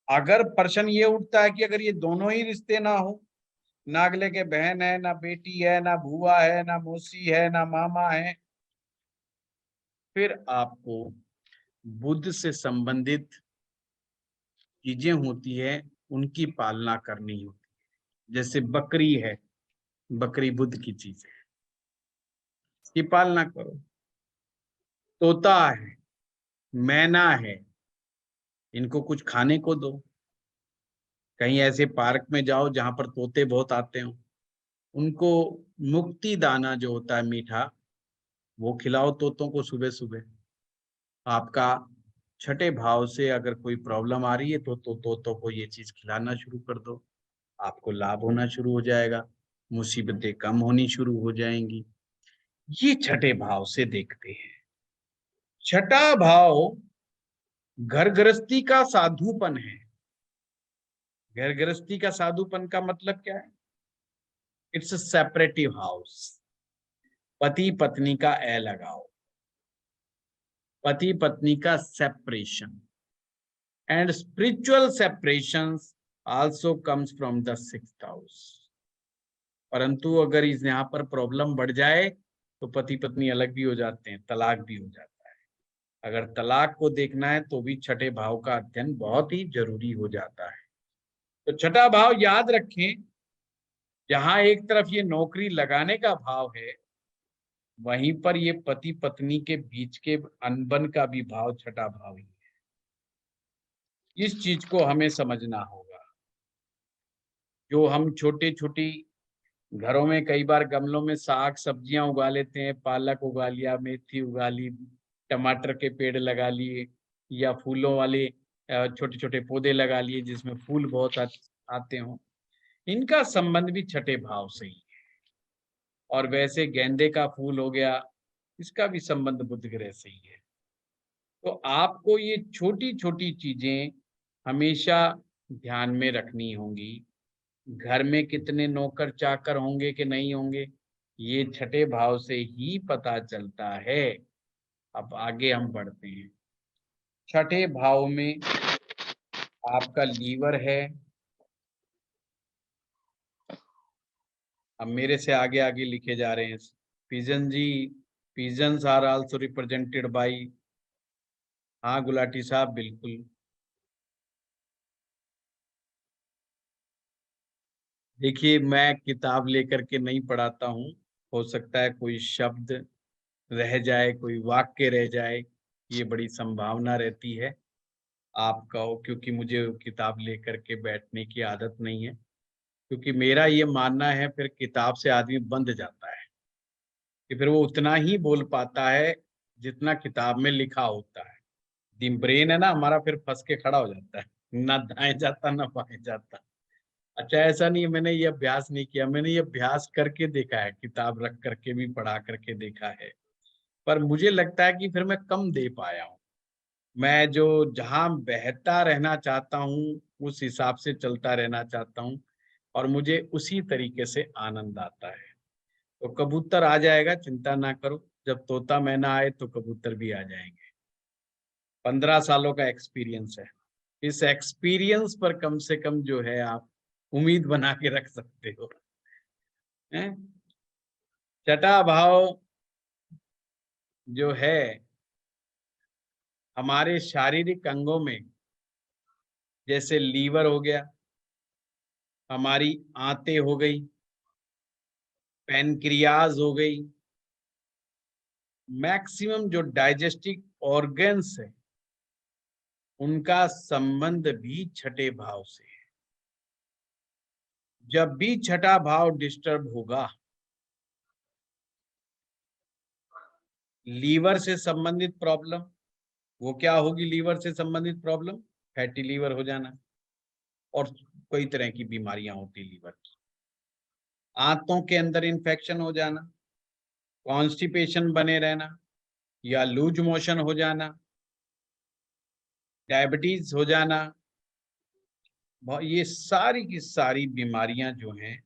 अगर प्रश्न ये उठता है कि अगर ये दोनों ही रिश्ते ना हो, ना अगले के बहन है, ना बेटी है, ना बुआ है, ना मौसी है, ना मामा है, फिर आपको बुद्ध से संबंधित चीजें होती है, उनकी पालना करनी होती है। जैसे बकरी है, बकरी बुद्ध की चीज है, इसकी पालना करो। तोता है, मैना है, इनको कुछ खाने को दो। कहीं ऐसे पार्क में जाओ जहां पर तोते बहुत आते हो, उनको मुक्ति दाना जो होता है मीठा, वो खिलाओ तोतों को सुबह सुबह। आपका छठे भाव से अगर कोई प्रॉब्लम आ रही है तो तोतों को ये चीज खिलाना शुरू कर दो, आपको लाभ होना शुरू हो जाएगा, मुसीबतें कम होनी शुरू हो जाएंगी। ये छठे भाव से देखते हैं। छठा भाव घर गृहस्थी का साधुपन है। घर गृहस्थी का साधुपन का मतलब क्या है? It's a separative house. पति पत्नी का लगाव, पति पत्नी का separation, and spiritual separation also comes from the sixth house. परंतु अगर इस यहाँ पर प्रॉब्लम बढ़ जाए तो पति पत्नी अलग भी हो जाते हैं, तलाक भी हो जाता है। अगर तलाक को देखना है तो भी छठे भाव का अध्ययन बहुत ही जरूरी हो जाता है। तो छठा भाव याद रखें, जहां एक तरफ ये नौकरी लगाने का भाव है, वहीं पर ये पति पत्नी के बीच के अनबन का भी भाव छठा भाव ही है। इस चीज को हमें समझना होगा। जो हम छोटे छोटी घरों में कई बार गमलों में साग सब्जियां उगा लेते हैं, पालक उगा लिया, मेथी उगा ली, टमाटर के पेड़ लगा लिए, या फूलों वाले छोटे छोटे पौधे लगा लिए जिसमें फूल बहुत आते हों, इनका संबंध भी छठे भाव से ही है। और वैसे गेंदे का फूल हो गया, इसका भी संबंध बुध ग्रह से ही है। तो आपको ये छोटी छोटी चीजें हमेशा ध्यान में रखनी होंगी। घर में कितने नौकर चाकर होंगे कि नहीं होंगे, ये छठे भाव से ही पता चलता है। अब आगे हम बढ़ते हैं। छठे भाव में आपका लीवर है। अब मेरे से आगे आगे लिखे जा रहे हैं। पिजन जी, pigeons are also represented by. हाँ गुलाटी साहब, बिल्कुल। देखिए, मैं किताब लेकर के नहीं पढ़ाता हूँ। हो सकता है कोई शब्द रह जाए, कोई वाक्य रह जाए, ये बड़ी संभावना रहती है। आप कहो, क्योंकि मुझे किताब लेकर के बैठने की आदत नहीं है। क्योंकि मेरा ये मानना है, फिर किताब से आदमी बंध जाता है कि फिर वो उतना ही बोल पाता है जितना किताब में लिखा होता है। ब्रेन है ना हमारा, फिर फंस के खड़ा हो जाता है, ना दाएं जाता ना बाएं जाता। अच्छा, ऐसा नहीं है मैंने ये अभ्यास नहीं किया, मैंने ये अभ्यास करके देखा है, किताब रख करके भी पढ़ा करके देखा है। पर मुझे लगता है कि फिर मैं कम दे पाया हूँ। मैं जो जहाँ बहता रहना चाहता हूँ, उस हिसाब से चलता रहना चाहता हूँ, और मुझे उसी तरीके से आनंद आता है। तो कबूतर आ जाएगा, चिंता ना करो। जब तोता मैना आए तो कबूतर भी आ जाएंगे। 15 सालों का एक्सपीरियंस है। इस एक्सपीरियंस पर कम से कम जो है आप उम्मीद बना के रख सकते हो। हैं? छठा भाव जो है हमारे शारीरिक अंगों में, जैसे लीवर हो गया, हमारी आंतें हो गई, पैनक्रियाज हो गई, मैक्सिमम जो डाइजेस्टिव ऑर्गन्स है, उनका संबंध भी छठे भाव से है। जब भी छठा भाव डिस्टर्ब होगा, लीवर से संबंधित प्रॉब्लम, वो क्या होगी? लीवर से संबंधित प्रॉब्लम, फैटी लीवर हो जाना, और कई तरह की बीमारियां होती लीवर की। आंतों के अंदर इन्फेक्शन हो जाना, कॉन्स्टिपेशन बने रहना, या लूज मोशन हो जाना, डायबिटीज हो जाना, ये सारी की सारी बीमारियां जो हैं,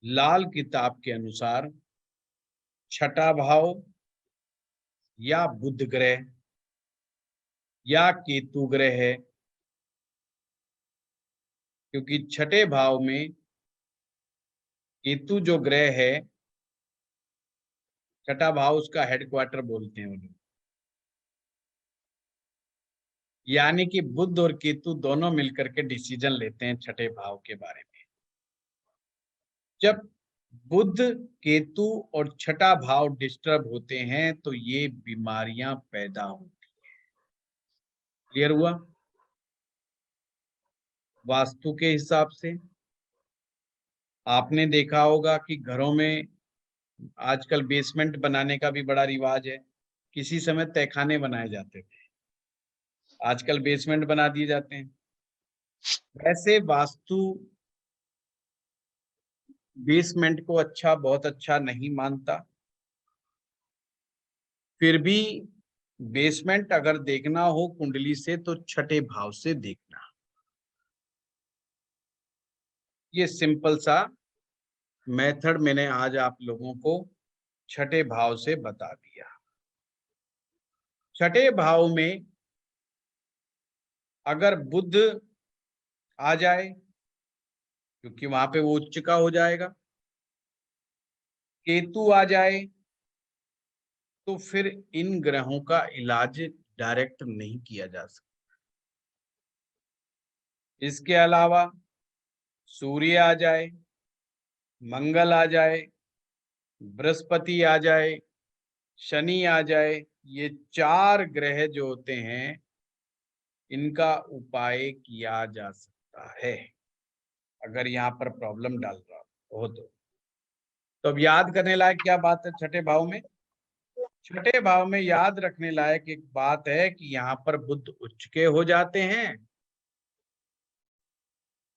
लाल किताब के अनुसार छठा भाव या बुध ग्रह या केतु ग्रह है। क्योंकि छठे भाव में केतु जो ग्रह है, छठा भाव उसका हेडक्वार्टर बोलते हैं वो लोग। यानी कि बुध और केतु दोनों मिलकर के डिसीजन लेते हैं छठे भाव के बारे में। जब बुध, केतु और छठा भाव डिस्टर्ब होते हैं तो ये बीमारियां पैदा होती हैं। क्लियर हुआ? वास्तु के हिसाब से आपने देखा होगा कि घरों में आजकल बेसमेंट बनाने का भी बड़ा रिवाज है। किसी समय तहखाने बनाए जाते थे, आजकल बेसमेंट बना दिए जाते हैं। वैसे वास्तु बेसमेंट को अच्छा, बहुत अच्छा नहीं मानता। फिर भी बेसमेंट अगर देखना हो कुंडली से तो छठे भाव से देखना। ये सिंपल सा मेथड मैंने आज आप लोगों को छठे भाव से बता दिया। छठे भाव में अगर बुध आ जाए, क्योंकि वहां पे वो उच्च का हो जाएगा, केतु आ जाए, तो फिर इन ग्रहों का इलाज डायरेक्ट नहीं किया जा सकता। इसके अलावा सूर्य आ जाए, मंगल आ जाए, बृहस्पति आ जाए, शनि आ जाए, ये 4 ग्रह जो होते हैं, इनका उपाय किया जा सकता है अगर यहाँ पर प्रॉब्लम डाल रहा हो तो अब याद करने लायक क्या बात है छठे भाव में? छठे भाव में याद रखने लायक एक बात है कि यहाँ पर बुध उच्च के हो जाते हैं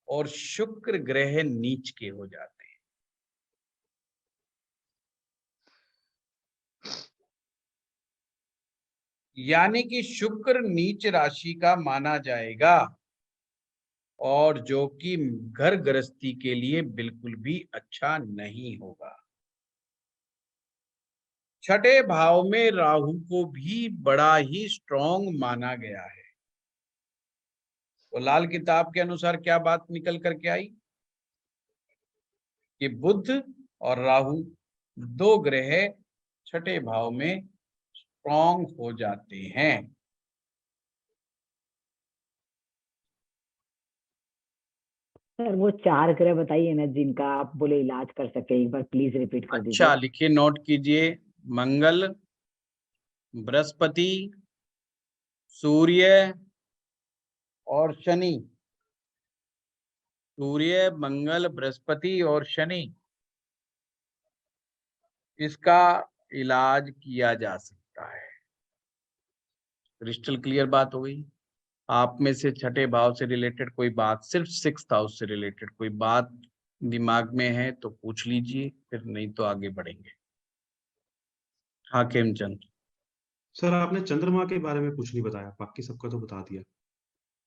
और शुक्र ग्रह नीच के हो जाते हैं। यानी कि शुक्र नीच राशि का माना जाएगा और जो कि घर गृहस्थी के लिए बिल्कुल भी अच्छा नहीं होगा। छठे भाव में राहु को भी बड़ा ही स्ट्रॉन्ग माना गया है। तो लाल किताब के अनुसार क्या बात निकल करके आई कि बुध और राहु दो ग्रह छठे भाव में स्ट्रॉन्ग हो जाते हैं। सर वो 4 ग्रह बताइए ना जिनका आप बोले इलाज कर सके, एक बार प्लीज रिपीट कर अच्छा, दीजिए। लिखिए, नोट कीजिए। मंगल, बृहस्पति, सूर्य और शनि। सूर्य, मंगल, बृहस्पति और शनि, इसका इलाज किया जा सकता है। क्रिस्टल क्लियर बात हो गई। आप में से छठे भाव से रिलेटेड कोई बात, सिर्फ 6th हाउस से रिलेटेड कोई बात दिमाग में है तो पूछ लीजिए, फिर नहीं तो आगे बढ़ेंगे। हाँ खेमचंद। सर आपने चंद्रमा के बारे में कुछ नहीं बताया, बाकी सबका तो बता दिया।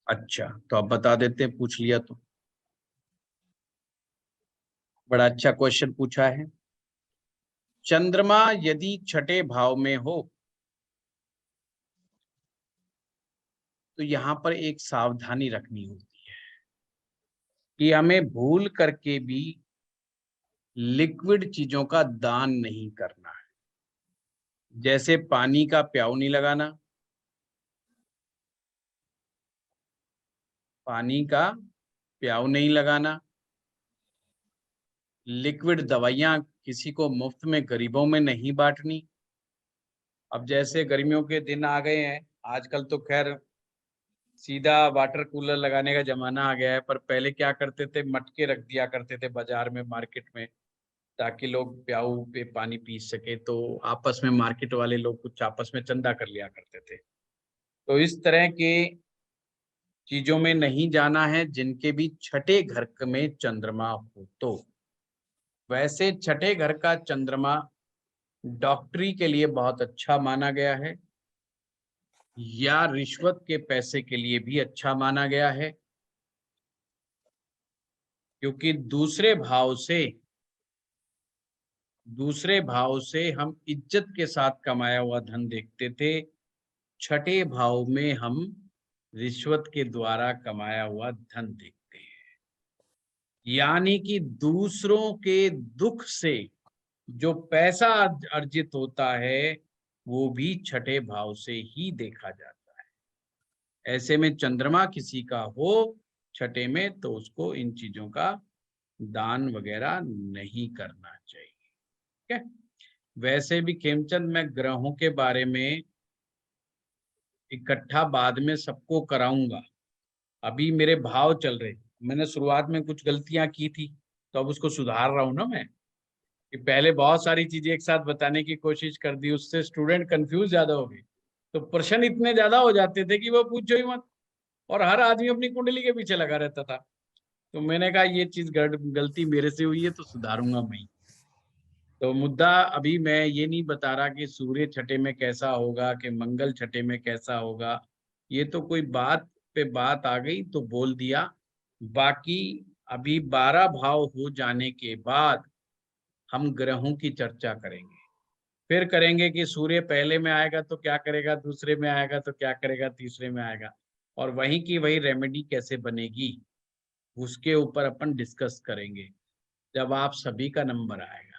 अच्छा, तो आप बता देते, पूछ लिया तो। बड़ा अच्छा क्वेश्चन पूछा है। चंद्रमा यदि छठे भाव में हो तो यहाँ पर एक सावधानी रखनी होती है कि हमें भूल करके भी लिक्विड चीजों का दान नहीं करना है। जैसे पानी का प्याऊ नहीं लगाना, पानी का प्याऊ नहीं लगाना, लिक्विड दवाइयां किसी को मुफ्त में गरीबों में नहीं बांटनी। अब जैसे गर्मियों के दिन आ गए हैं, आजकल तो खैर सीधा वाटर कूलर लगाने का जमाना आ गया है, पर पहले क्या करते थे, मटके रख दिया करते थे बाजार में, मार्केट में, ताकि लोग प्याऊ पे पानी पी सके। तो आपस में मार्केट वाले लोग कुछ आपस में चंदा कर लिया करते थे। तो इस तरह के चीजों में नहीं जाना है जिनके भी छठे घर में चंद्रमा हो। तो वैसे छठे घर का चंद्रमा डॉक्टरी के लिए बहुत अच्छा माना गया है, या रिश्वत के पैसे के लिए भी अच्छा माना गया है, क्योंकि दूसरे भाव से हम इज्जत के साथ कमाया हुआ धन देखते थे, छठे भाव में हम रिश्वत के द्वारा कमाया हुआ धन देखते हैं। यानी कि दूसरों के दुख से जो पैसा अर्जित होता है वो भी छठे भाव से ही देखा जाता है। ऐसे में चंद्रमा किसी का हो छठे में तो उसको इन चीजों का दान वगैरह नहीं करना चाहिए। ठीक है। वैसे भी खेमचंद, मैं ग्रहों के बारे में इकट्ठा बाद में सबको कराऊंगा। अभी मेरे भाव चल रहे, मैंने शुरुआत में कुछ गलतियां की थी तो अब उसको सुधार रहा हूं ना मैं, कि पहले बहुत सारी चीजें एक साथ बताने की कोशिश कर दी, उससे स्टूडेंट कंफ्यूज ज्यादा हो गए। तो प्रश्न इतने ज्यादा हो जाते थे कि वो पूछो ही मत, और हर आदमी अपनी कुंडली के पीछे लगा रहता था। तो मैंने कहा ये चीज गलती मेरे से हुई है तो सुधारूंगा मैं। तो मुद्दा अभी मैं ये नहीं बता रहा कि सूर्य छठे में कैसा होगा कि मंगल छठे में कैसा होगा, ये तो कोई बात पे बात आ गई तो बोल दिया। बाकी अभी 12 भाव हो जाने के बाद हम ग्रहों की चर्चा करेंगे। फिर करेंगे कि सूर्य पहले में आएगा तो क्या करेगा, दूसरे में आएगा तो क्या करेगा, तीसरे में आएगा, और वहीं की वही रेमेडी कैसे बनेगी उसके ऊपर अपन डिस्कस करेंगे जब आप सभी का नंबर आएगा।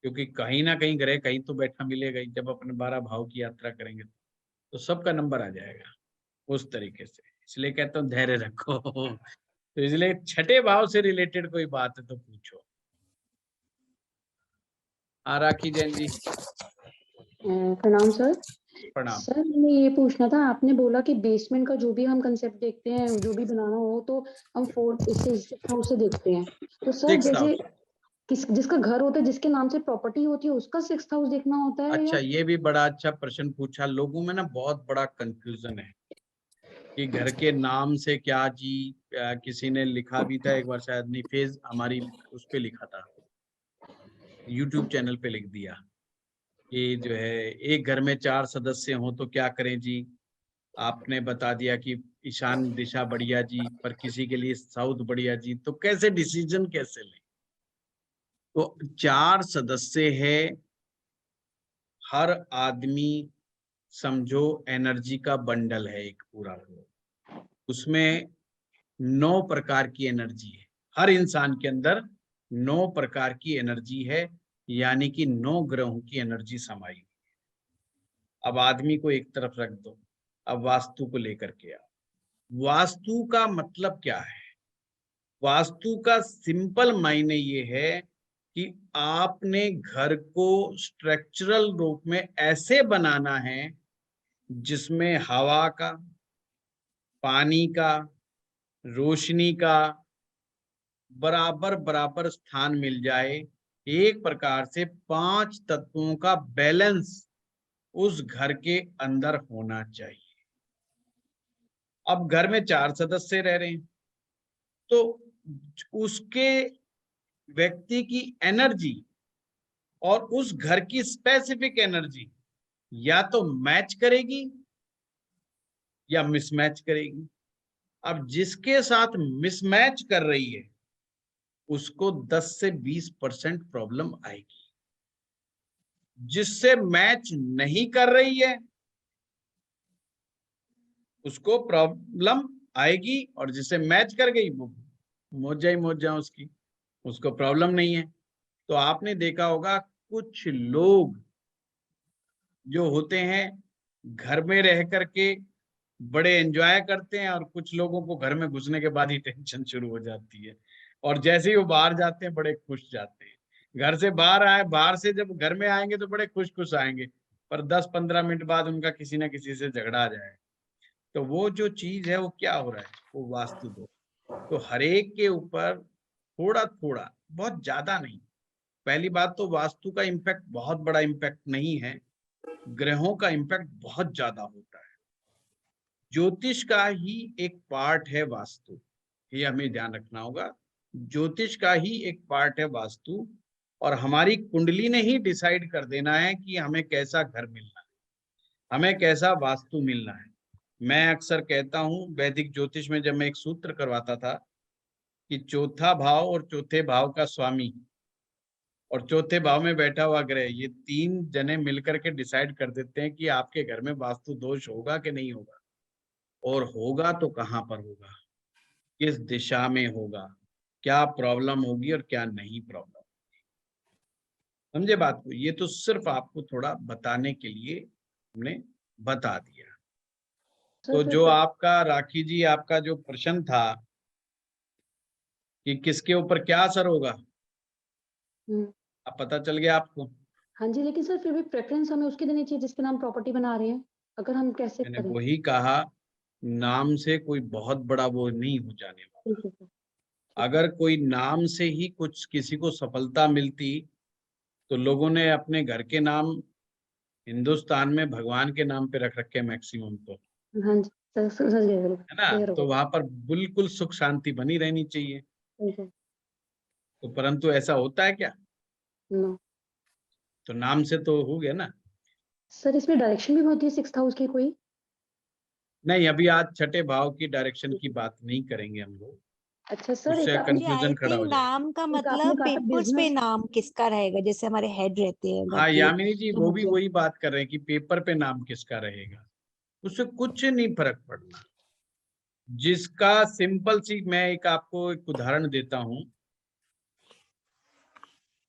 क्योंकि कहीं ना कहीं ग्रह कहीं तो बैठा मिलेगा ही, जब अपने 12 भाव की यात्रा करेंगे तो सबका नंबर आ जाएगा उस तरीके से। इसलिए कहता हूँ धैर्य रखो। तो इसलिए छठे भाव से रिलेटेड कोई बात है तो पूछो। राखी जैन जी। प्रणाम सर। प्रणाम। सर मैं ये पूछना था, आपने बोला कि बेसमेंट का जो भी हम कंसेप्ट देखते हैं, जो भी बनाना हो तो हम 4 हाउस से देखते हैं। तो सर 6th जैसे हाउस। जिसका घर होता है, जिसके नाम से प्रॉपर्टी होती है, उसका 6th हाउस देखना होता है अच्छा, या? ये भी बड़ा अच्छा प्रश्न पूछा। लोगों में ना बहुत बड़ा कंफ्यूजन है कि घर के नाम से क्या जी। किसी ने लिखा भी था एक बार, शायद निफेज हमारी उस पे लिखा था, यूट्यूब चैनल पे लिख दिया कि जो है एक घर में 4 सदस्य हों तो क्या करें जी। आपने बता दिया कि ईशान दिशा बढ़िया जी, पर किसी के लिए साउथ बढ़िया जी, तो कैसे डिसीजन कैसे लें? तो 4 सदस्य है, हर आदमी समझो एनर्जी का बंडल है एक पूरा, उसमें 9 प्रकार की एनर्जी है। हर इंसान के अंदर 9 प्रकार की एनर्जी है, यानी कि 9 ग्रहों की एनर्जी समाई। अब आदमी को एक तरफ रख दो, अब वास्तु को लेकर के आओ। वास्तु का मतलब क्या है? वास्तु का सिंपल मायने ये है कि आपने घर को स्ट्रक्चरल रूप में ऐसे बनाना है जिसमें हवा का, पानी का, रोशनी का बराबर बराबर स्थान मिल जाए। एक प्रकार से 5 तत्वों का बैलेंस उस घर के अंदर होना चाहिए। अब घर में 4 सदस्य रह रहे हैं, तो उसके व्यक्ति की एनर्जी और उस घर की स्पेसिफिक एनर्जी या तो मैच करेगी या मिसमैच करेगी। अब जिसके साथ मिसमैच कर रही है उसको 10 से 20% प्रॉब्लम आएगी, जिससे मैच नहीं कर रही है उसको प्रॉब्लम आएगी, और जिससे मैच कर गई वो मौजा ही मौजा उसकी, उसको प्रॉब्लम नहीं है। तो आपने देखा होगा कुछ लोग जो होते हैं घर में रह करके बड़े एंजॉय करते हैं, और कुछ लोगों को घर में घुसने के बाद ही टेंशन शुरू हो जाती है, और जैसे ही वो बाहर जाते हैं बड़े खुश जाते हैं। घर से बाहर आए, बाहर से जब घर में आएंगे तो बड़े खुश खुश आएंगे, पर 10-15 मिनट बाद उनका किसी ना किसी से झगड़ा जाए। तो वो जो चीज है वो क्या हो रहा है, वो वास्तु दोष। तो हर एक के ऊपर थोड़ा थोड़ा, बहुत ज्यादा नहीं। पहली बात तो वास्तु का इम्पैक्ट बहुत बड़ा इम्पैक्ट नहीं है, ग्रहों का इम्पैक्ट बहुत ज्यादा होता है। ज्योतिष का ही एक पार्ट है वास्तु, ये हमें ध्यान रखना होगा। ज्योतिष का ही एक पार्ट है वास्तु, और हमारी कुंडली ने ही डिसाइड कर देना है कि हमें कैसा घर मिलना है, हमें कैसा वास्तु मिलना है। मैं अक्सर कहता हूं, वैदिक ज्योतिष में जब मैं एक सूत्र करवाता था कि चौथा भाव और चौथे भाव का स्वामी और चौथे भाव में बैठा हुआ ग्रह, ये 3 जने मिलकर के डिसाइड कर देते हैं कि आपके घर में वास्तु दोष होगा कि नहीं होगा, और होगा तो कहाँ पर होगा, किस दिशा में होगा, क्या प्रॉब्लम होगी और क्या नहीं प्रॉब्लम। समझे बात को? ये तो सिर्फ आपको थोड़ा बताने के लिए हमने बता दिया। तो सर जो आपका राखी जी, आपका जो प्रश्न था कि किसके ऊपर क्या असर होगा, अब पता चल गया आपको। हाँ जी, लेकिन सर फिर भी प्रेफरेंस हमें उसकी देनी चाहिए जिसके नाम प्रॉपर्टी बना रहे हैं, अगर हम कैसे मैंने करें? वही कहा, नाम से कोई बहुत बड़ा वो नहीं हो जाने वाला। ठीक है सर। अगर कोई नाम से ही कुछ किसी को सफलता मिलती तो लोगों ने अपने घर के नाम हिंदुस्तान में भगवान के नाम पे रख रखे मैक्सिमम, तो हाँ जी, सर समझ गए, बिल्कुल है ना, क्लियर हो तो गया। वहां पर बिल्कुल सुख शांति बनी रहनी चाहिए। ठीक है। तो परंतु ऐसा होता है क्या? नो तो नाम से तो हो गया ना। सर, इसमें डायरेक्शन भी होती है 6th हाउस की कोई? नहीं, अभी आज छठे भाव की डायरेक्शन की बात नहीं करेंगे हम लोग, अच्छा सर, उससे एक आपने जी, आई कंफ्यूजन खड़ा हो थिंक जाएगा। नाम का एक आपने मतलब कहा था पेपर्स पे बिजनेस। नाम किसका रहेगा, जैसे हमारे हेड रहते हैं घर हाँ के, यामिनी जी, तो वो भी मतलब वही बात कर रहे हैं कि पेपर पे नाम किसका रहेगा, उससे कुछ नहीं फर्क पड़ना। जिसका सिंपल सी, मैं एक आपको एक उदाहरण देता हूं।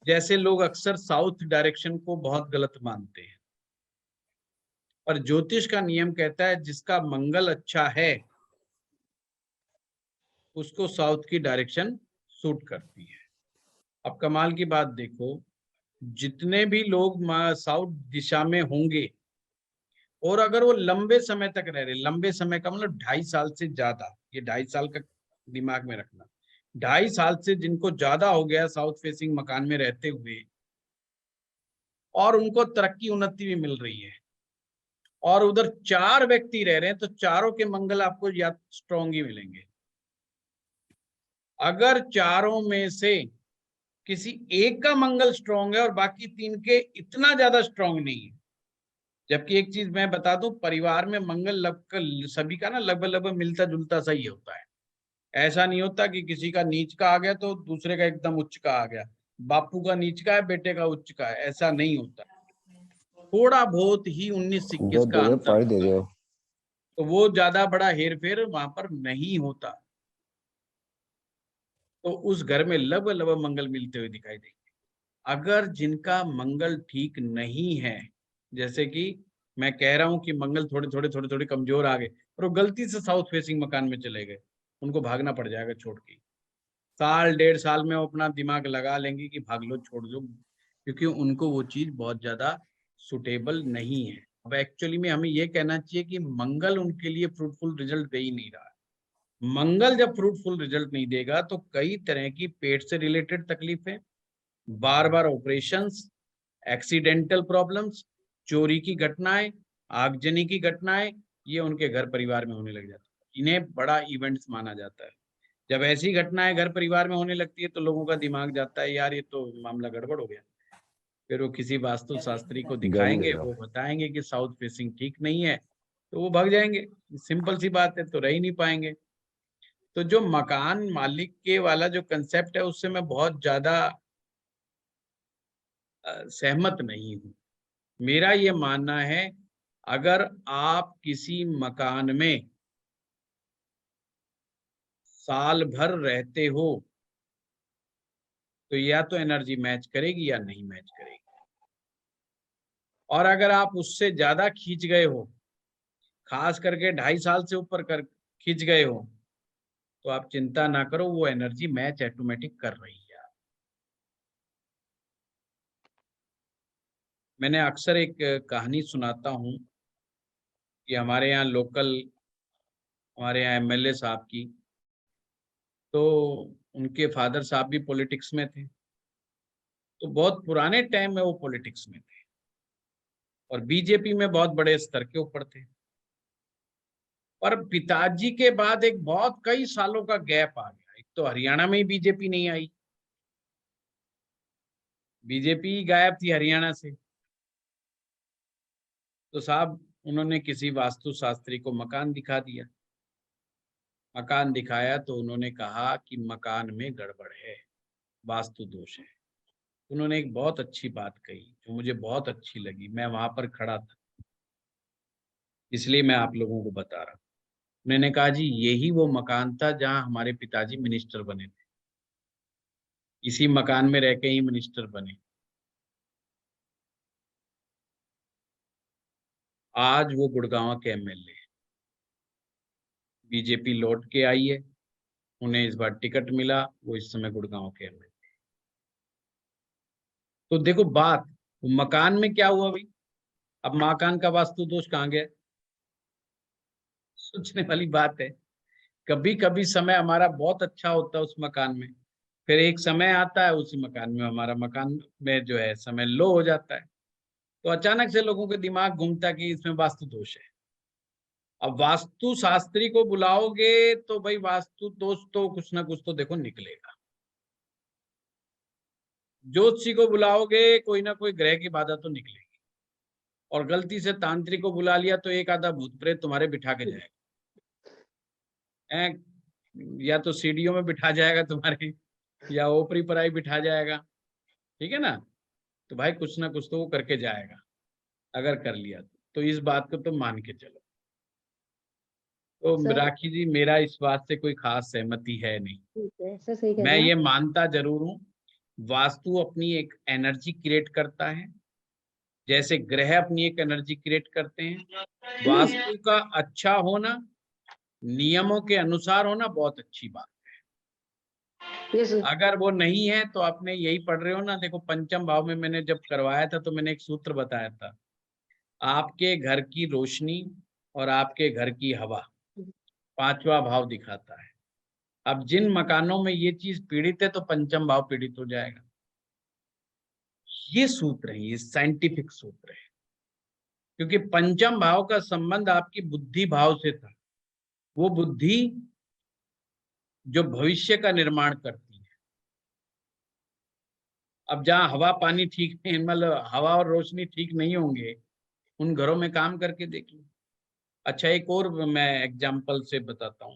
जैसे लोग अक्सर साउथ डायरेक्शन को बहुत गलत मानते हैं, पर ज्योतिष का नियम कहता है जिसका मंगल अच्छा है उसको साउथ की डायरेक्शन सूट करती है। अब कमाल की बात देखो, जितने भी लोग साउथ दिशा में होंगे, और अगर वो लंबे समय तक रह रहे, लंबे समय का मतलब 2.5 साल से ज्यादा, ये 2.5 साल का दिमाग में रखना, 2.5 साल से जिनको ज्यादा हो गया साउथ फेसिंग मकान में रहते हुए, और उनको तरक्की उन्नति भी मिल रही है, और उधर 4 व्यक्ति रह रहे हैं, तो चारों के मंगल आपको या स्ट्रॉन्ग ही मिलेंगे। अगर चारों में से किसी एक का मंगल स्ट्रॉन्ग है और बाकी 3 के इतना ज्यादा स्ट्रॉन्ग नहीं है, जबकि एक चीज मैं बता दूं, परिवार में मंगल लगभग सभी का ना लगभग मिलता जुलता सा ही होता है। ऐसा नहीं होता कि किसी का नीच का आ गया तो दूसरे का एकदम उच्च का आ गया, बापू का नीच का है बेटे का उच्च का है, ऐसा नहीं होता। थोड़ा बहुत ही 19-21 का अंतर पढ़ दे होता रहे है, हो। तो वो ज्यादा बड़ा हेरफेर वहां पर नहीं होता। तो उस घर में लगभग मंगल मिलते हुए दिखाई देंगे। अगर जिनका मंगल ठीक नहीं है, जैसे कि मैं कह रहा हूं कि मंगल थोड़े कमजोर आ गए और वो गलती से साउथ फेसिंग मकान में चले गए, उनको भागना पड़ जाएगा छोड़ के। साल 1.5 साल में वो अपना दिमाग लगा लेंगे कि भाग लो छोड़ दो, क्योंकि उनको वो चीज बहुत ज्यादा सुटेबल नहीं है। अब एक्चुअली में हमें ये कहना चाहिए कि मंगल उनके लिए फ्रूटफुल रिजल्ट दे ही नहीं रहा है। मंगल जब फ्रूटफुल रिजल्ट नहीं देगा तो कई तरह की पेट से रिलेटेड तकलीफें, बार बार ऑपरेशंस, एक्सीडेंटल प्रॉब्लम्स, चोरी की घटनाएं, आगजनी की घटनाएं, ये उनके घर परिवार में होने लग जाती है। इन्हें बड़ा इवेंट्स माना जाता है। जब ऐसी घटनाएं घर परिवार में होने लगती है तो लोगों का दिमाग जाता है यार ये तो मामला गड़बड़ हो गया। फिर वो किसी वास्तु शास्त्री को दिखाएंगे, वो बताएंगे कि साउथ फेसिंग ठीक नहीं है, तो वो भाग जाएंगे। सिंपल सी बात है, तो रह ही नहीं पाएंगे। तो जो मकान मालिक के वाला जो कंसेप्ट है उससे मैं बहुत ज्यादा सहमत नहीं हूँ। मेरा ये मानना है, अगर आप किसी मकान में साल भर रहते हो तो या तो एनर्जी मैच करेगी या नहीं मैच करेगी। और अगर आप उससे ज्यादा खींच गए हो, खास करके 2.5 साल से ऊपर कर खींच गए हो, तो आप चिंता ना करो, वो एनर्जी मैच ऑटोमेटिक कर रही है। मैंने अक्सर एक कहानी सुनाता हूँ कि हमारे यहाँ लोकल, हमारे यहाँ एमएलए साहब की, तो उनके फादर साहब भी पॉलिटिक्स में थे, तो बहुत पुराने टाइम में वो पॉलिटिक्स में थे और बीजेपी में बहुत बड़े स्तर के ऊपर थे। पर पिताजी के बाद एक बहुत कई सालों का गैप आ गया। एक तो हरियाणा में ही बीजेपी नहीं आई, बीजेपी गायब थी हरियाणा से। तो साहब उन्होंने किसी वास्तु शास्त्री को मकान दिखा दिया। मकान दिखाया तो उन्होंने कहा कि मकान में गड़बड़ है, वास्तु दोष है। उन्होंने एक बहुत अच्छी बात कही जो मुझे बहुत अच्छी लगी, मैं वहां पर खड़ा था इसलिए मैं आप लोगों को बता रहा हूँ। मैंने कहा जी यही वो मकान था जहां हमारे पिताजी मिनिस्टर बने थे, इसी मकान में रह के ही मिनिस्टर बने। आज वो गुड़गांव के एमएलए, बीजेपी लौट के आई है, उन्हें इस बार टिकट मिला, वो इस समय गुड़गांव के एमएलए। तो देखो बात, मकान में क्या हुआ भाई, अब मकान का वास्तु दोष कहाँ गया, सोचने वाली बात है। कभी कभी समय हमारा बहुत अच्छा होता है उस मकान में, फिर एक समय आता है उसी मकान में हमारा मकान में जो है समय लो हो जाता है, तो अचानक से लोगों के दिमाग घूमता है कि इसमें वास्तु दोष है। अब वास्तु शास्त्री को बुलाओगे तो भाई वास्तु दोष तो कुछ ना कुछ तो देखो निकलेगा। ज्योतिषी को बुलाओगे कोई ना कोई ग्रह की बाधा तो निकलेगी। और गलती से तांत्रिक को बुला लिया तो एक आधा भूत प्रेत तुम्हारे बिठा के जाएगा, या तो सीढ़ियों में बिठा जाएगा तुम्हारे, या ऊपरी पराई बिठा जाएगा, ठीक है ना। तो भाई कुछ ना कुछ तो वो करके जाएगा, अगर कर लिया तो इस बात को तो मान के चलो। तो सर राखी जी मेरा इस बात से कोई खास सहमति है नहीं। ठीक है, सर सही कह मैं रहे हैं ये आप। मानता जरूर हूँ वास्तु अपनी एक एनर्जी क्रिएट करता है, जैसे ग्रह अपनी एक एनर्जी क्रिएट करते हैं। वास्तु का अच्छा होना, नियमों के अनुसार होना बहुत अच्छी बात। Yes sir. अगर वो नहीं है तो आपने यही पढ़ रहे हो ना, देखो पंचम भाव में मैंने जब करवाया था तो मैंने एक सूत्र बताया था, आपके घर की रोशनी और आपके घर की हवा 5वां भाव दिखाता है। अब जिन मकानों में ये चीज पीड़ित है तो पंचम भाव पीड़ित हो जाएगा। ये सूत्र है, ये साइंटिफिक सूत्र है, क्योंकि पंचम भाव का संबंध आपकी बुद्धि भाव से था, वो बुद्धि जो भविष्य का निर्माण करती है। अब जहां हवा पानी ठीक नहीं, मतलब हवा और रोशनी ठीक नहीं होंगे उन घरों में काम करके देख लो। अच्छा, एक और मैं एग्जांपल से बताता हूँ।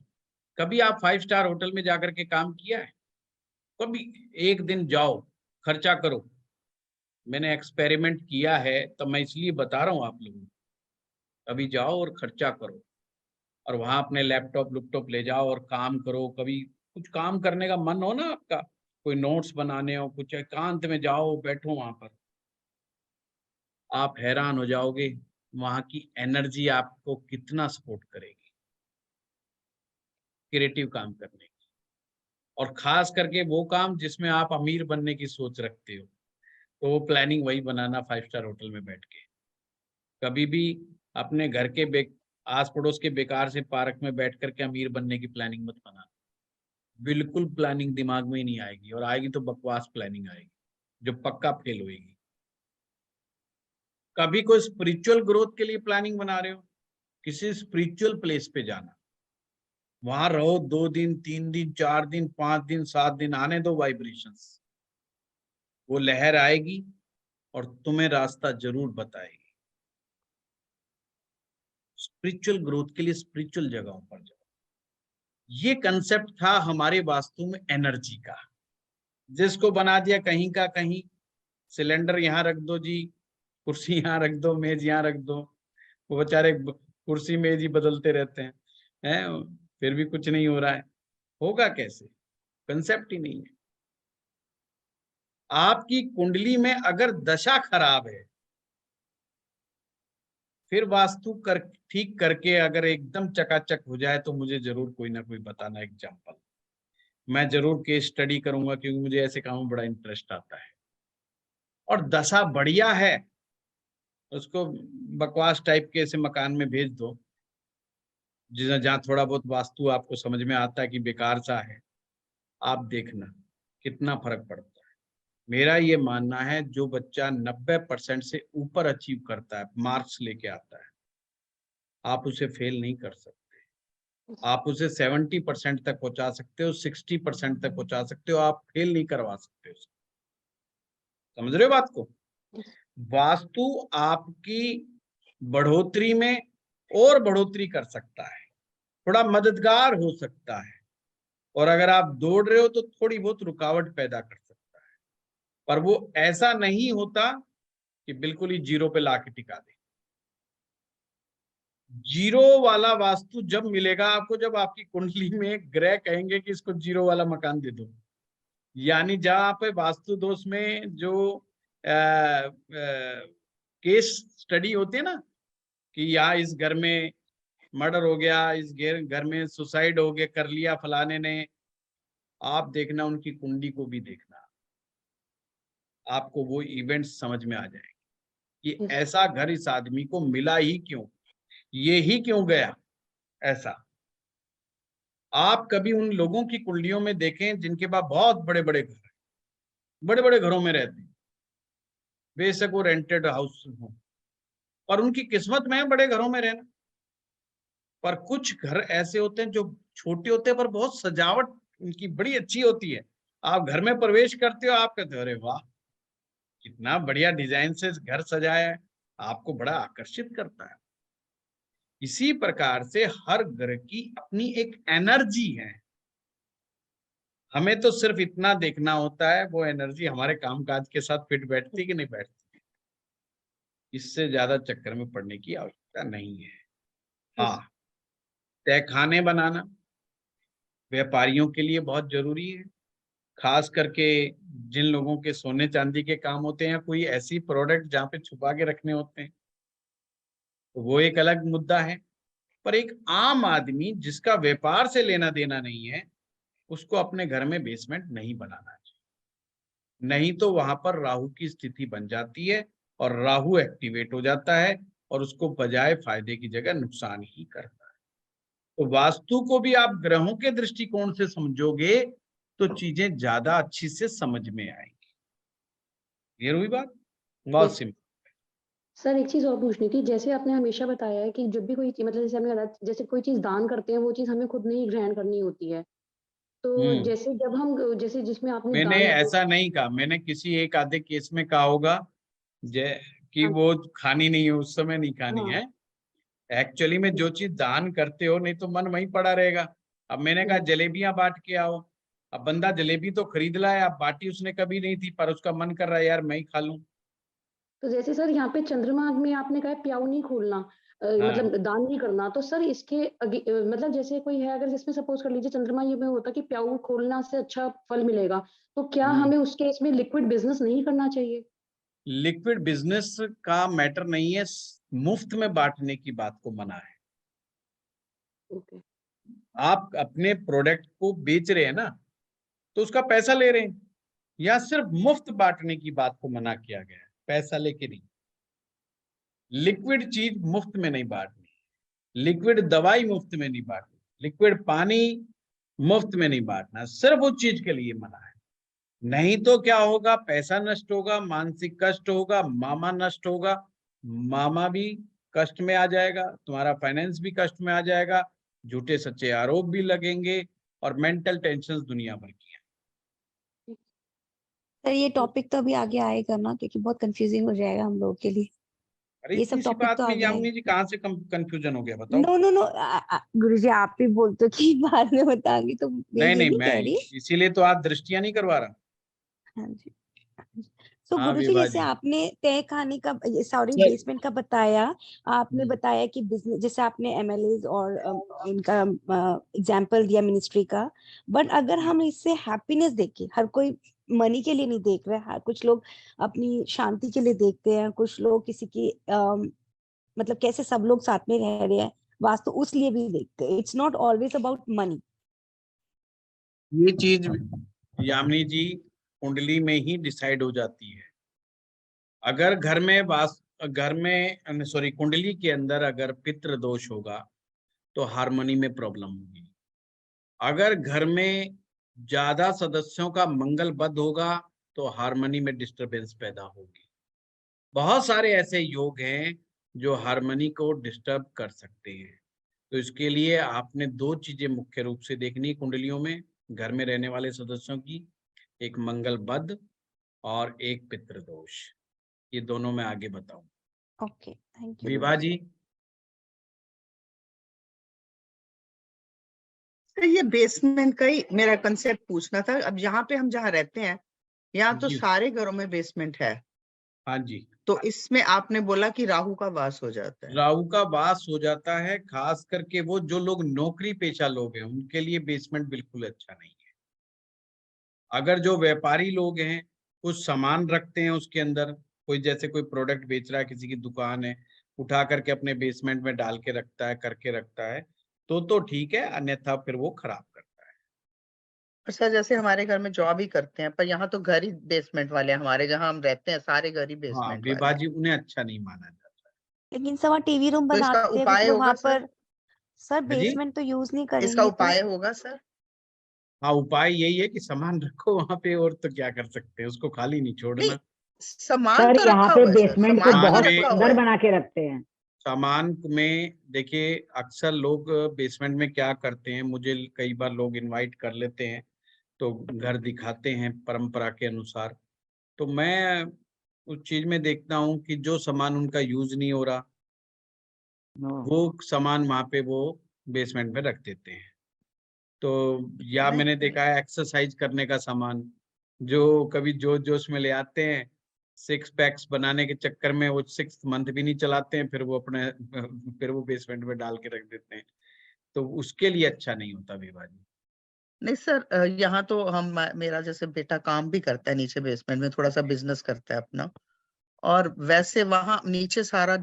कभी आप 5 स्टार होटल में जाकर के काम किया है? कभी एक दिन जाओ, खर्चा करो। मैंने एक्सपेरिमेंट किया है, तो मैं इसलिए बता रहा हूँ आप लोगों को। कभी जाओ और खर्चा करो, और वहाँ अपने लैपटॉप ले जाओ और काम करो। कभी कुछ काम करने का मन हो ना आपका, कोई नोट्स बनाने हो, कुछ एकांत में जाओ, बैठो वहाँ पर। आप हैरान हो जाओगे, वहाँ की एनर्जी आपको कितना सपोर्ट करेगी क्रिएटिव काम करने की। और खास करके वो काम जिसमें आप अमीर बनने की सोच रखते हो, तो वो प्लानिंग वही बनाना 5 स्टार होटल में बैठ के। कभी भी अपने घर के आस पड़ोस के बेकार से पार्क में बैठ करके अमीर बनने की प्लानिंग मत बनाना। बिल्कुल प्लानिंग दिमाग में ही नहीं आएगी, और आएगी तो बकवास प्लानिंग आएगी जो पक्का फेल होएगी। कभी कोई स्पिरिचुअल ग्रोथ के लिए प्लानिंग बना रहे हो, किसी स्पिरिचुअल प्लेस पे जाना, वहां रहो 2 दिन, 3 दिन, 4 दिन, 5 दिन, 7 दिन, आने दो वाइब्रेशंस। वो लहर आएगी और तुम्हें रास्ता जरूर बताएगी। स्पिरिचुअल ग्रोथ के लिए स्पिरिचुअल जगहों पर जाओ। ये कंसेप्ट था हमारे वास्तु में एनर्जी का, जिसको बना दिया कहीं का कहीं। सिलेंडर यहाँ रख दो जी, कुर्सी यहाँ रख दो, मेज यहाँ रख दो। वो बेचारे कुर्सी मेज ही बदलते रहते हैं, फिर भी कुछ नहीं हो रहा है। होगा कैसे? कंसेप्ट ही नहीं है। आपकी कुंडली में अगर दशा खराब है, फिर वास्तु ठीक करके अगर एकदम चकाचक हो जाए, तो मुझे जरूर कोई ना कोई बताना एग्जाम्पल। मैं जरूर केस स्टडी करूंगा, क्योंकि मुझे ऐसे कामों में बड़ा इंटरेस्ट आता है। और दशा बढ़िया है, उसको बकवास टाइप के ऐसे मकान में भेज दो जहाँ थोड़ा बहुत वास्तु आपको समझ में आता है कि बेकार सा है। आप देखना कितना फर्क पड़ता है। मेरा ये मानना है, जो बच्चा 90% से ऊपर अचीव करता है, मार्क्स लेके आता है, आप उसे फेल नहीं कर सकते। आप उसे 70% तक पहुंचा सकते हो, 60% तक पहुंचा सकते हो, आप फेल नहीं करवा सकते उसको। समझ रहे हो बात को? वास्तु आपकी बढ़ोतरी में और बढ़ोतरी कर सकता है, थोड़ा मददगार हो सकता है, और अगर आप दौड़ रहे हो तो थोड़ी बहुत रुकावट पैदा कर सकता है, पर वो ऐसा नहीं होता कि बिल्कुल ही जीरो पे लाके टिका दे। जीरो वाला वास्तु जब मिलेगा आपको, जब आपकी कुंडली में ग्रह कहेंगे कि इसको जीरो वाला मकान दे दो। यानी जहां पे वास्तु दोष में जो केस स्टडी होते हैं ना, कि यहाँ इस घर में मर्डर हो गया, इस घर में सुसाइड हो गया, कर लिया फलाने ने, आप देखना उनकी कुंडली को भी देखना, आपको वो इवेंट समझ में आ जाएंगे कि ऐसा घर इस आदमी को मिला ही क्यों, ये ही क्यों गया ऐसा। आप कभी उन लोगों की कुंडलियों में देखें जिनके पास बहुत बड़े बड़े घर, बड़े बड़े घरों में रहते हैं, बेशक वो रेंटेड हाउस हो, पर उनकी किस्मत में है बड़े घरों में रहना। पर कुछ घर ऐसे होते हैं जो छोटे होते हैं, पर बहुत सजावट उनकी बड़ी अच्छी होती है। आप घर में प्रवेश करते हो, आप कहते हो अरे वाह, कितना बढ़िया डिजाइन से घर सजाया है, आपको बड़ा आकर्षित करता है। इसी प्रकार से हर घर की अपनी एक एनर्जी है। हमें तो सिर्फ इतना देखना होता है, वो एनर्जी हमारे कामकाज के साथ फिट बैठती कि नहीं बैठती। इससे ज्यादा चक्कर में पड़ने की आवश्यकता नहीं है। हाँ, तहखाने बनाना व्यापारियों के लिए बहुत जरूरी है, खास करके जिन लोगों के सोने चांदी के काम होते हैं, कोई ऐसी प्रोडक्ट जहाँ पे छुपा के रखने होते हैं, तो वो एक अलग मुद्दा है। पर एक आम आदमी जिसका व्यापार से लेना देना नहीं है, उसको अपने घर में बेसमेंट नहीं बनाना चाहिए। नहीं तो वहां पर राहु की स्थिति बन जाती है, और राहु एक्टिवेट हो जाता है, और उसको बजाय फायदे की जगह नुकसान ही करता है। तो वास्तु को भी आप ग्रहों के दृष्टिकोण से समझोगे तो चीजें ज्यादा अच्छी से समझ में आएंगी। ये हुई बात, बहुत सिंपल। सर एक चीज और पूछनी थी, जैसे आपने हमेशा बताया है कि जब भी कोई चीज, मतलब जैसे हमने बताया, जैसे कोई चीज दान करते हैं वो चीज हमें खुद नहीं ग्रहण करनी होती है। तो जैसे जब हम, जैसे जिसमें आपने मैंने दान ऐसा नहीं कहा, मैंने किसी एक आधे केस में कहा होगा, कि हाँ। वो खानी नहीं है, उस समय नहीं खानी हाँ। है। एक्चुअली में जो चीज दान करते हो, नहीं तो मन वहीं पड़ा रहेगा। अब मैंने कहा जलेबियां बांट के आओ, अब बंदा जलेबी तो खरीद लाया, अब बाटी उसने कभी नहीं थी, पर उसका मन कर रहा है यार मैं ही खा लूं। तो जैसे सर यहाँ पे चंद्रमा में आपने कहा प्याऊ नहीं खोलना, हाँ। मतलब दान नहीं करना, तो सर इसके मतलब जैसे कोई है अगर जिसमें सपोज कर लीजिए चंद्रमा ये में होता कि प्याऊ खोलना से अच्छा फल मिलेगा, तो क्या हमें उस केस में लिक्विड बिजनेस नहीं करना चाहिए? लिक्विड बिजनेस का मैटर नहीं है, मुफ्त में बांटने की बात को मना है। ओके। आप अपने प्रोडक्ट को बेच रहे हैं ना, तो उसका पैसा ले रहे हैं, या सिर्फ मुफ्त बांटने की बात को मना किया गया है, पैसा लेके नहीं। लिक्विड चीज मुफ्त में नहीं बांटनी, लिक्विड दवाई मुफ्त में नहीं बांटनी, लिक्विड पानी मुफ्त में नहीं बांटना, सिर्फ उस चीज के लिए मना है। नहीं तो क्या होगा, पैसा नष्ट होगा, मानसिक कष्ट होगा, मामा नष्ट होगा, मामा भी कष्ट में आ जाएगा, तुम्हारा फाइनेंस भी कष्ट में आ जाएगा, झूठे सच्चे आरोप भी लगेंगे, और मेंटल टेंशन दुनिया भर की है। सर ये टॉपिक तो अभी आगे आएगा ना, क्योंकि बहुत कंफ्यूजिंग हो जाएगा हम लोगों के लिए। अरे ये सब इतनी सी टॉपिक बात तो में आगे यामिनी आएगा। जी कहाँ से कंफ्यूजन हो गया बताओ? नो नो नो, गुरुजी आप भी बोलते हो कि बाद में बताएंगे, तो मैं नहीं ये नहीं, नहीं मैं कह रही। इसीलिए तो आज दृष्टियां नहीं करवा रहा। हाँ जी। तो हाँ गुरुजी विभा जैसे जी। आपने तय खाने का, सॉरी सर। बेसमेंट का बताया, आपने बताया कि बिजनेस, जैसे आपने एमएलए और इनका एग्जांपल दिया मिनिस्ट्री का, बट अगर हम इससे हैप्पीनेस देखें, हर कोई मनी के लिए नहीं देख रहा है, कुछ लोग अपनी शांति के लिए देखते हैं, कुछ लोग किसी की मतलब कैसे सब लोग साथ में रह रहे हैं, वास्तु उस लिए भी देखते हैं। It's not always about money. ये चीज यामिनी जी कुंडली में ही डिसाइड हो जाती है। अगर घर में सॉरी कुंडली के अंदर अगर पितृ दोष होगा तो हार्मनी में प्रॉब्लम होगी। अगर घर में ज्यादा सदस्यों का मंगल बद्ध होगा तो हार्मनी में डिस्टरबेंस पैदा होगी। बहुत सारे ऐसे योग हैं जो हार्मनी को डिस्टर्ब कर सकते हैं। तो इसके लिए आपने दो चीजें मुख्य रूप से देखनी कुंडलियों में, घर में रहने वाले सदस्यों की, एक मंगल बद्ध और एक पितृदोष। ये दोनों मैं आगे बताऊं। ओके, थैंक यू विभा जी। तो ये बेसमेंट का ही मेरा कंसेप्ट पूछना था। अब यहाँ पे हम जहाँ रहते हैं, यहाँ तो जी। सारे घरों में बेसमेंट है, हाँ जी। तो इसमें आपने बोला कि राहु का वास हो जाता है। राहु का वास हो जाता है, खास करके वो जो लोग नौकरी पेशा लोग हैं उनके लिए बेसमेंट बिल्कुल अच्छा नहीं है। अगर जो व्यापारी लोग हैं, कुछ सामान रखते हैं उसके अंदर, कोई जैसे कोई प्रोडक्ट बेच रहा है, किसी की दुकान है, उठा करके अपने बेसमेंट में डाल के रखता है, करके रखता है, तो ठीक है, अन्यथा फिर वो खराब करता है। अच्छा, जैसे हमारे घर में जॉब ही करते हैं, पर यहाँ तो घर ही बेसमेंट वाले हैं, हमारे जहाँ हम रहते हैं सारे घर ही हाँ बेसमेंट वाले विभा हैं। जी, उन्हें अच्छा नहीं माना जाता। लेकिन सब वहाँ टीवी रूम तो इसका बनाते हैं, कुछ उपाय लोग होगा वहां सर? पर। सर है जी। बेसमेंट तो यूज नहीं इसका करेंगे तो। उपाय होगा सर? हाँ, उपाय यही है कि सामान रखो वहां पे, और तो क्या कर सकते हैं, उसको खाली नहीं नहीं, छोड़ना। सामान सर तो यहाँ रखा पे हुआ है सर, बेसमेंट को सामान तो सामान बहुत में रखा हुआ सुंदर है। बना के रखते हैं। सामान में देखिए, अक्सर लोग बेसमेंट में क्या करते हैं, मुझे कई बार लोग इनवाइट कर लेते हैं तो घर दिखाते हैं परंपरा के अनुसार, तो मैं उस चीज में देखता हूँ कि जो सामान उनका यूज नहीं हो रहा वो सामान वहां पे वो बेसमेंट में रख देते हैं। तो या मैंने नहीं, देखा है एक्सरसाइज करने का सामान जो कभी जोश जोश में ले आते हैं, सिक्स पैक्स बनाने के चक्कर में वो 6 मंथ भी नहीं चलाते हैं, फिर वो अपने फिर वो बेसमेंट में डाल के रख देते हैं, तो उसके लिए अच्छा नहीं होता विभा जी। नहीं सर, यहाँ तो मेरा जैसे बेटा काम भी करता है नीचे बेसमेंट में, थोड़ा सा बिजनेस करता है अपना, और वैसे वहां नीचे सारा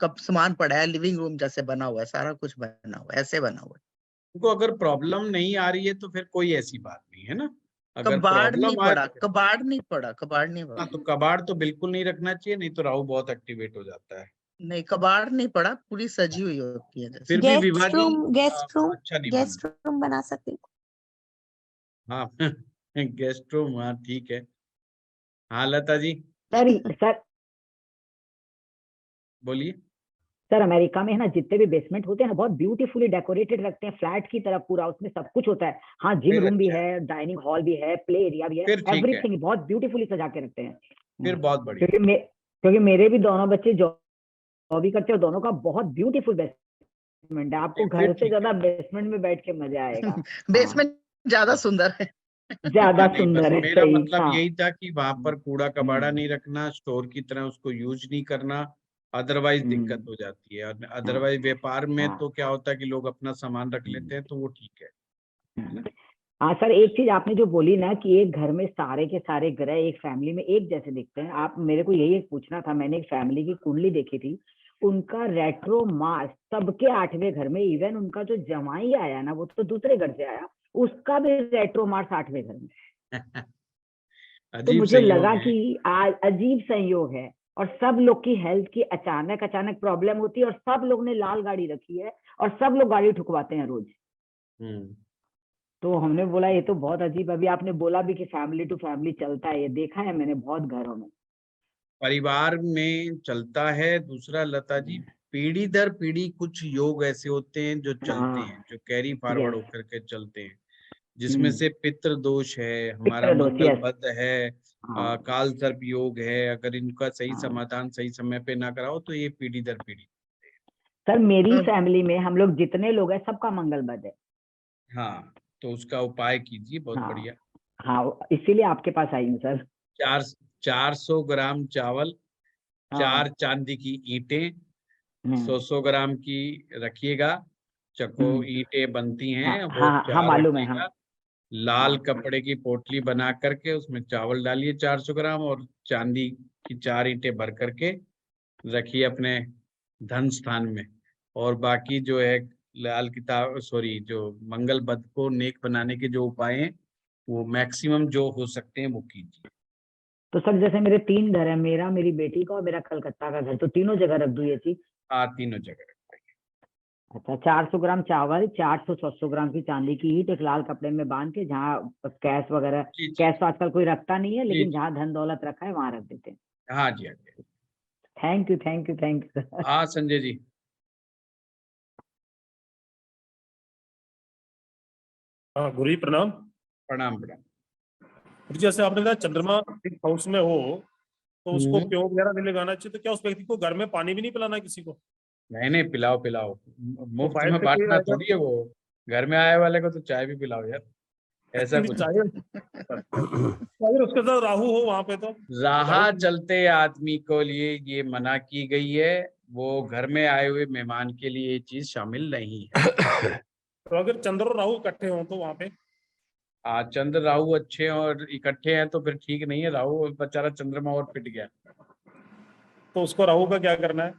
कब सामान पड़ा है, लिविंग रूम जैसे बना हुआ है, सारा कुछ बना हुआ है, ऐसे बना हुआ है। उनको अगर प्रॉब्लम नहीं आ रही है तो फिर कोई ऐसी बात नहीं है ना। अगर कबाड़ नहीं प्रॉब्लम आए पड़ा, तो कबाड़ नहीं पड़ा, कबाड़ नहीं पड़ा। हाँ, तो कबाड़ तो बिल्कुल नहीं रखना चाहिए, नहीं तो राहु बहुत एक्टिवेट हो जाता है। नहीं, कबाड़ नहीं पड़ा, पूरी सजी हुई होती है जैसे। फिर भी विभा जी अच्छा नहीं माना। गेस्ट रूम बना सकते हैं। हाँ गेस्ट रूम, हाँ ठीक है। हाँ लता जी सर सर बोलिए। सर अमेरिका में है ना, जितने भी बेसमेंट होते हैं ना, बहुत ब्यूटीफुली डेकोरेटेड रखते हैं, फ्लैट की तरह पूरा, उसमें सब कुछ होता है। हाँ, जिम फिर रूम भी अच्छा है, डाइनिंग हॉल भी है, प्ले एरिया भी है, फिर ठीक है, एवरीथिंग बहुत ब्यूटीफुली सजा के रखते हैं। फिर बहुत बढ़िया। क्योंकि क्योंकि मेरे भी दोनों बच्चे जॉब ही करते हैं और दोनों का बहुत ब्यूटीफुल बेसमेंट है, आपको फिर घर से ठीक ज्यादा है। बेसमेंट में बैठ के मजा आएगा। हाँ, बेसमेंट ज्यादा सुंदर है। ज्यादा नहीं, बस सुंदर है, मेरा सही। मतलब हाँ। यही था कि वहां पर कूड़ा कबाड़ा हम्म, नहीं रखना, स्टोर की तरह उसको यूज नहीं करना, अदरवाइज दिक्कत हम्म, हो जाती है। और हाँ, अदरवाइज व्यापार में हाँ। तो क्या होता है कि लोग अपना सामान रख हम्म, लेते हैं, तो वो ठीक है हम्म। ना? हाँ सर, एक चीज आपने जो बोली ना कि एक घर में सारे के सारे ग्रह एक फैमिली में एक जैसे दिखते हैं, आप मेरे को यही एक पूछना था। मैंने एक फैमिली की कुंडली देखी थी, उनका रेट्रो मार्स सबके 8वें घर में, इवन उनका जो जमाई आया ना वो तो दूसरे घर से आया, उसका भी रेट्रो मार्स 8वें घर में। तो अजीब मुझे संयोग लगा है। कि आज अजीब संयोग है, और सब लोग की हेल्थ की अचानक अचानक प्रॉब्लम होती है, और सब लोग ने लाल गाड़ी रखी है, और सब लोग गाड़ी ठुकवाते हैं रोज। हम्म। तो हमने बोला ये तो बहुत अजीब। अभी आपने बोला भी कि फैमिली टू फैमिली चलता है, ये देखा है मैंने बहुत घरों में। परिवार में चलता है। दूसरा लता जी, पीढ़ी दर पीढ़ी कुछ योग ऐसे होते हैं जो चलते हैं, हाँ। जो कैरी फॉरवर्ड यस। होकर के चलते हैं, जिसमें से पितृ दोष है, हमारा पितृ दोष, मंगल यस। बद है, हाँ, काल सर्प योग है। अगर इनका सही हाँ। समाधान सही समय पे ना कराओ तो ये पीढ़ी दर पीढ़ी। सर मेरी अब फैमिली में हम लोग जितने लोग हैं सबका मंगल बद है। हाँ, तो उसका उपाय कीजिए, बहुत हाँ, बढ़िया। हाँ, इसीलिए आपके पास आई हूँ सर। 400 ग्राम चावल, हाँ। 4 चांदी की ईंटें, हम्म, 100 ग्राम की रखिएगा। चको हम्म। ईंटें बनती हाँ, हैं वो हाँ, हाँ, हाँ, 4 मालूम है। हाँ, रखिएगा। लाल हाँ। कपड़े की पोटली बना करके उसमें चावल डालिए 400 ग्राम, और चांदी की 4 ईंटें भर करके रखिए अपने धन स्थान में। और बाकी जो है लाल किताब, सॉरी, जो मंगल बद को नेक बनाने के जो उपाय हैं वो मैक्सिमम जो हो सकते हैं वो कीजिए। तो सर जैसे मेरे 3 घर है, मेरा, मेरी बेटी का और मेरा कलकत्ता का घर, तो तीनों जगह रख दूं ये चीज? हाँ, तीनों जगह। अच्छा, 400 ग्राम चावल, 400 ग्राम की चांदी की ईंट एक लाल कपड़े में बांध के, जहाँ कैश वगैरह, जी जी कैश तो आजकल कोई रखता नहीं है, जी लेकिन जी। जहाँ धन दौलत रखा है वहां रख देते हैं। हाँ जी, हाँ जी। Thank you, thank you, thank you sir. हाँ संजय जी। हाँ गुरु जी प्रणाम। प्रणाम प्रणाम। गुरु जी, जैसे आपने कहा चंद्रमा सिक्स हाउस में हो तो उसको हम्म। प्यो वगैरह नहीं लगाना चाहिए, तो क्या उस व्यक्ति को घर में पानी भी नहीं पिलाना किसी को? नहीं नहीं, पिलाओ पिलाओ। तो मुफ्त बाहर में से कोई बांटना अगर थोड़ी है वो। घर में आए वाले को तो चाय भी पिलाओ यार, ऐसा नहीं कुछ चाहिए, तो अगर उसके साथ राहु हो वहां पे तो राह राहु चलते आदमी को लिए ये मना की गई है। वो घर में आए हुए मेहमान के लिए ये चीज शामिल नहीं है। तो अगर चंद्र और राहु इकट्ठे हों तो वहां पे चंद्र राहु अच्छे हैं और इकट्ठे हैं तो फिर ठीक नहीं है। राहु बेचारा चंद्रमा और पिट गया। तो उसको राहु का क्या करना है?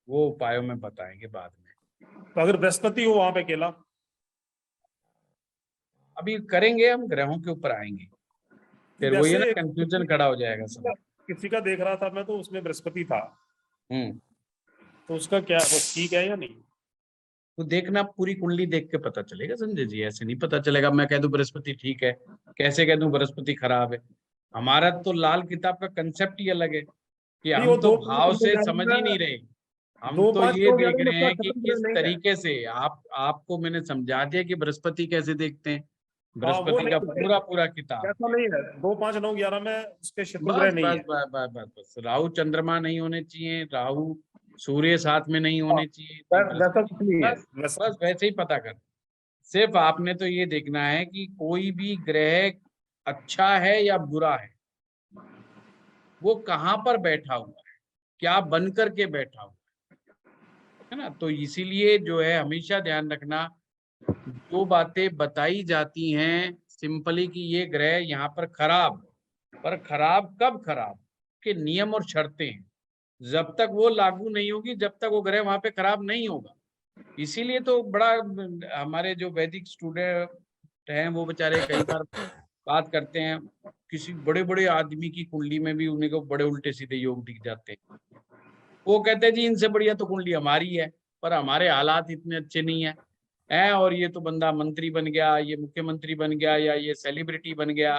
वो उपायों में बताएंगे बाद में। तो अगर बृहस्पति हो वहां पे अकेला, अभी करेंगे, हम ग्रहों के ऊपर आएंगे, फिर वही है ना, वैसे कंफ्यूजन खड़ा हो जाएगा सब। किसी का देख रहा था मैं, तो उसमें बृहस्पति था, हम्म। तो उसका क्या, वो ठीक है या नहीं? तो देखना, पूरी कुंडली देख के पता चलेगा संजय जी, ऐसे नहीं पता चलेगा। मैं कह दूं बृहस्पति ठीक है, कैसे कह दूं बृहस्पति खराब है? हमारा तो लाल किताब का कंसेप्ट ही अलग है कि नहीं वो हम तो भाव से समझ ही नहीं रहे। हम तो ये देख 2-5 रहे उसका हैं कि खत्म किस नहीं है। तरीके से आपको मैंने समझा दिया कि बृहस्पति कैसे देखते हैं। हाँ वो बृहस्पति का नहीं, पूरा पूरा किताब। ऐसा नहीं है। 2-5-9-11 में उसके शत्रु ग्रह बस नहीं बस है। बस बस बस बस, राहु चंद्रमा नहीं होने चाहिए, राहु सूर्य साथ में नहीं हाँ, होने चाहिए, तो वैसा बृहस्पति। कुछ नहीं है बस वैसा। बस वैसे ही पता कर। सिर्फ आपने तो ये देखना है कि कोई भी ग्रह अच्छा है या बुरा है, वो कहाँ पर बैठा हुआ है, क्या बन करके बैठा हुआ है ना। तो इसीलिए जो है हमेशा ध्यान रखना, जो बातें बताई जाती हैं सिंपली कि ये ग्रह यहाँ पर खराब, पर खराब कब खराब, के नियम और शर्तें हैं। जब तक वो लागू नहीं होगी, जब तक वो ग्रह वहां पे खराब नहीं होगा। इसीलिए तो बड़ा, हमारे जो वैदिक स्टूडेंट हैं वो बेचारे कई बार बात करते हैं, किसी बड़े बड़े आदमी की कुंडली में भी उन्हें को बड़े उल्टे सीधे योग दिख जाते हैं। वो कहते हैं जी इनसे बढ़िया तो कुंडली हमारी है, पर हमारे हालात इतने अच्छे नहीं है। और ये तो बंदा मंत्री बन गया, ये मुख्यमंत्री बन गया, या ये सेलिब्रिटी बन गया,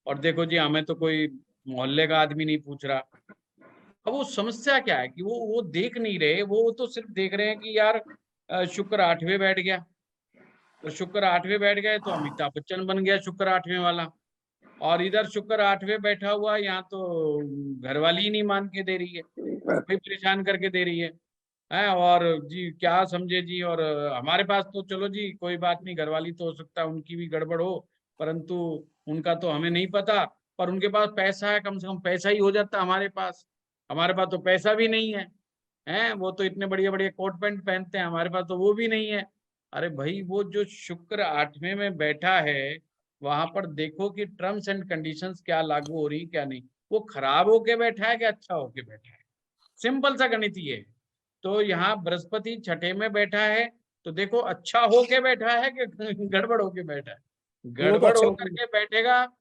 और देखो जी हमें तो कोई मोहल्ले का आदमी नहीं पूछ रहा। अब वो समस्या क्या है कि वो देख नहीं रहे, वो तो सिर्फ देख रहे हैं कि यार शुक्र 8वें बैठ गया, तो शुक्र 8वें बैठ गए तो अमिताभ बच्चन बन गया शुक्र 8वें वाला। और इधर शुक्र 8वें बैठा हुआ, यहाँ तो घरवाली ही नहीं मान के दे रही है, कोई परेशान करके दे रही है। और जी क्या समझे जी, और हमारे पास तो चलो जी कोई बात नहीं, घरवाली तो हो सकता है उनकी भी गड़बड़ हो, परंतु उनका तो हमें नहीं पता। पर उनके पास पैसा है, कम से कम पैसा ही हो जाता हमारे पास तो पैसा भी नहीं है। वो तो इतने बढ़िया बढ़िया कोट पैंट पहनते हैं, हमारे पास तो वो भी नहीं है। अरे भाई, वो जो शुक्र 8वें में बैठा है, वहां पर देखो कि टर्म्स एंड कंडीशंस क्या लागू हो रही क्या नहीं। वो खराब होके बैठा है कि अच्छा होके बैठा है, सिंपल सा गणित ये है। तो यहाँ बृहस्पति 6ठे में बैठा है, तो देखो अच्छा होके बैठा है कि गड़बड़ होके बैठा है। गड़बड़ होकर के बैठेगा,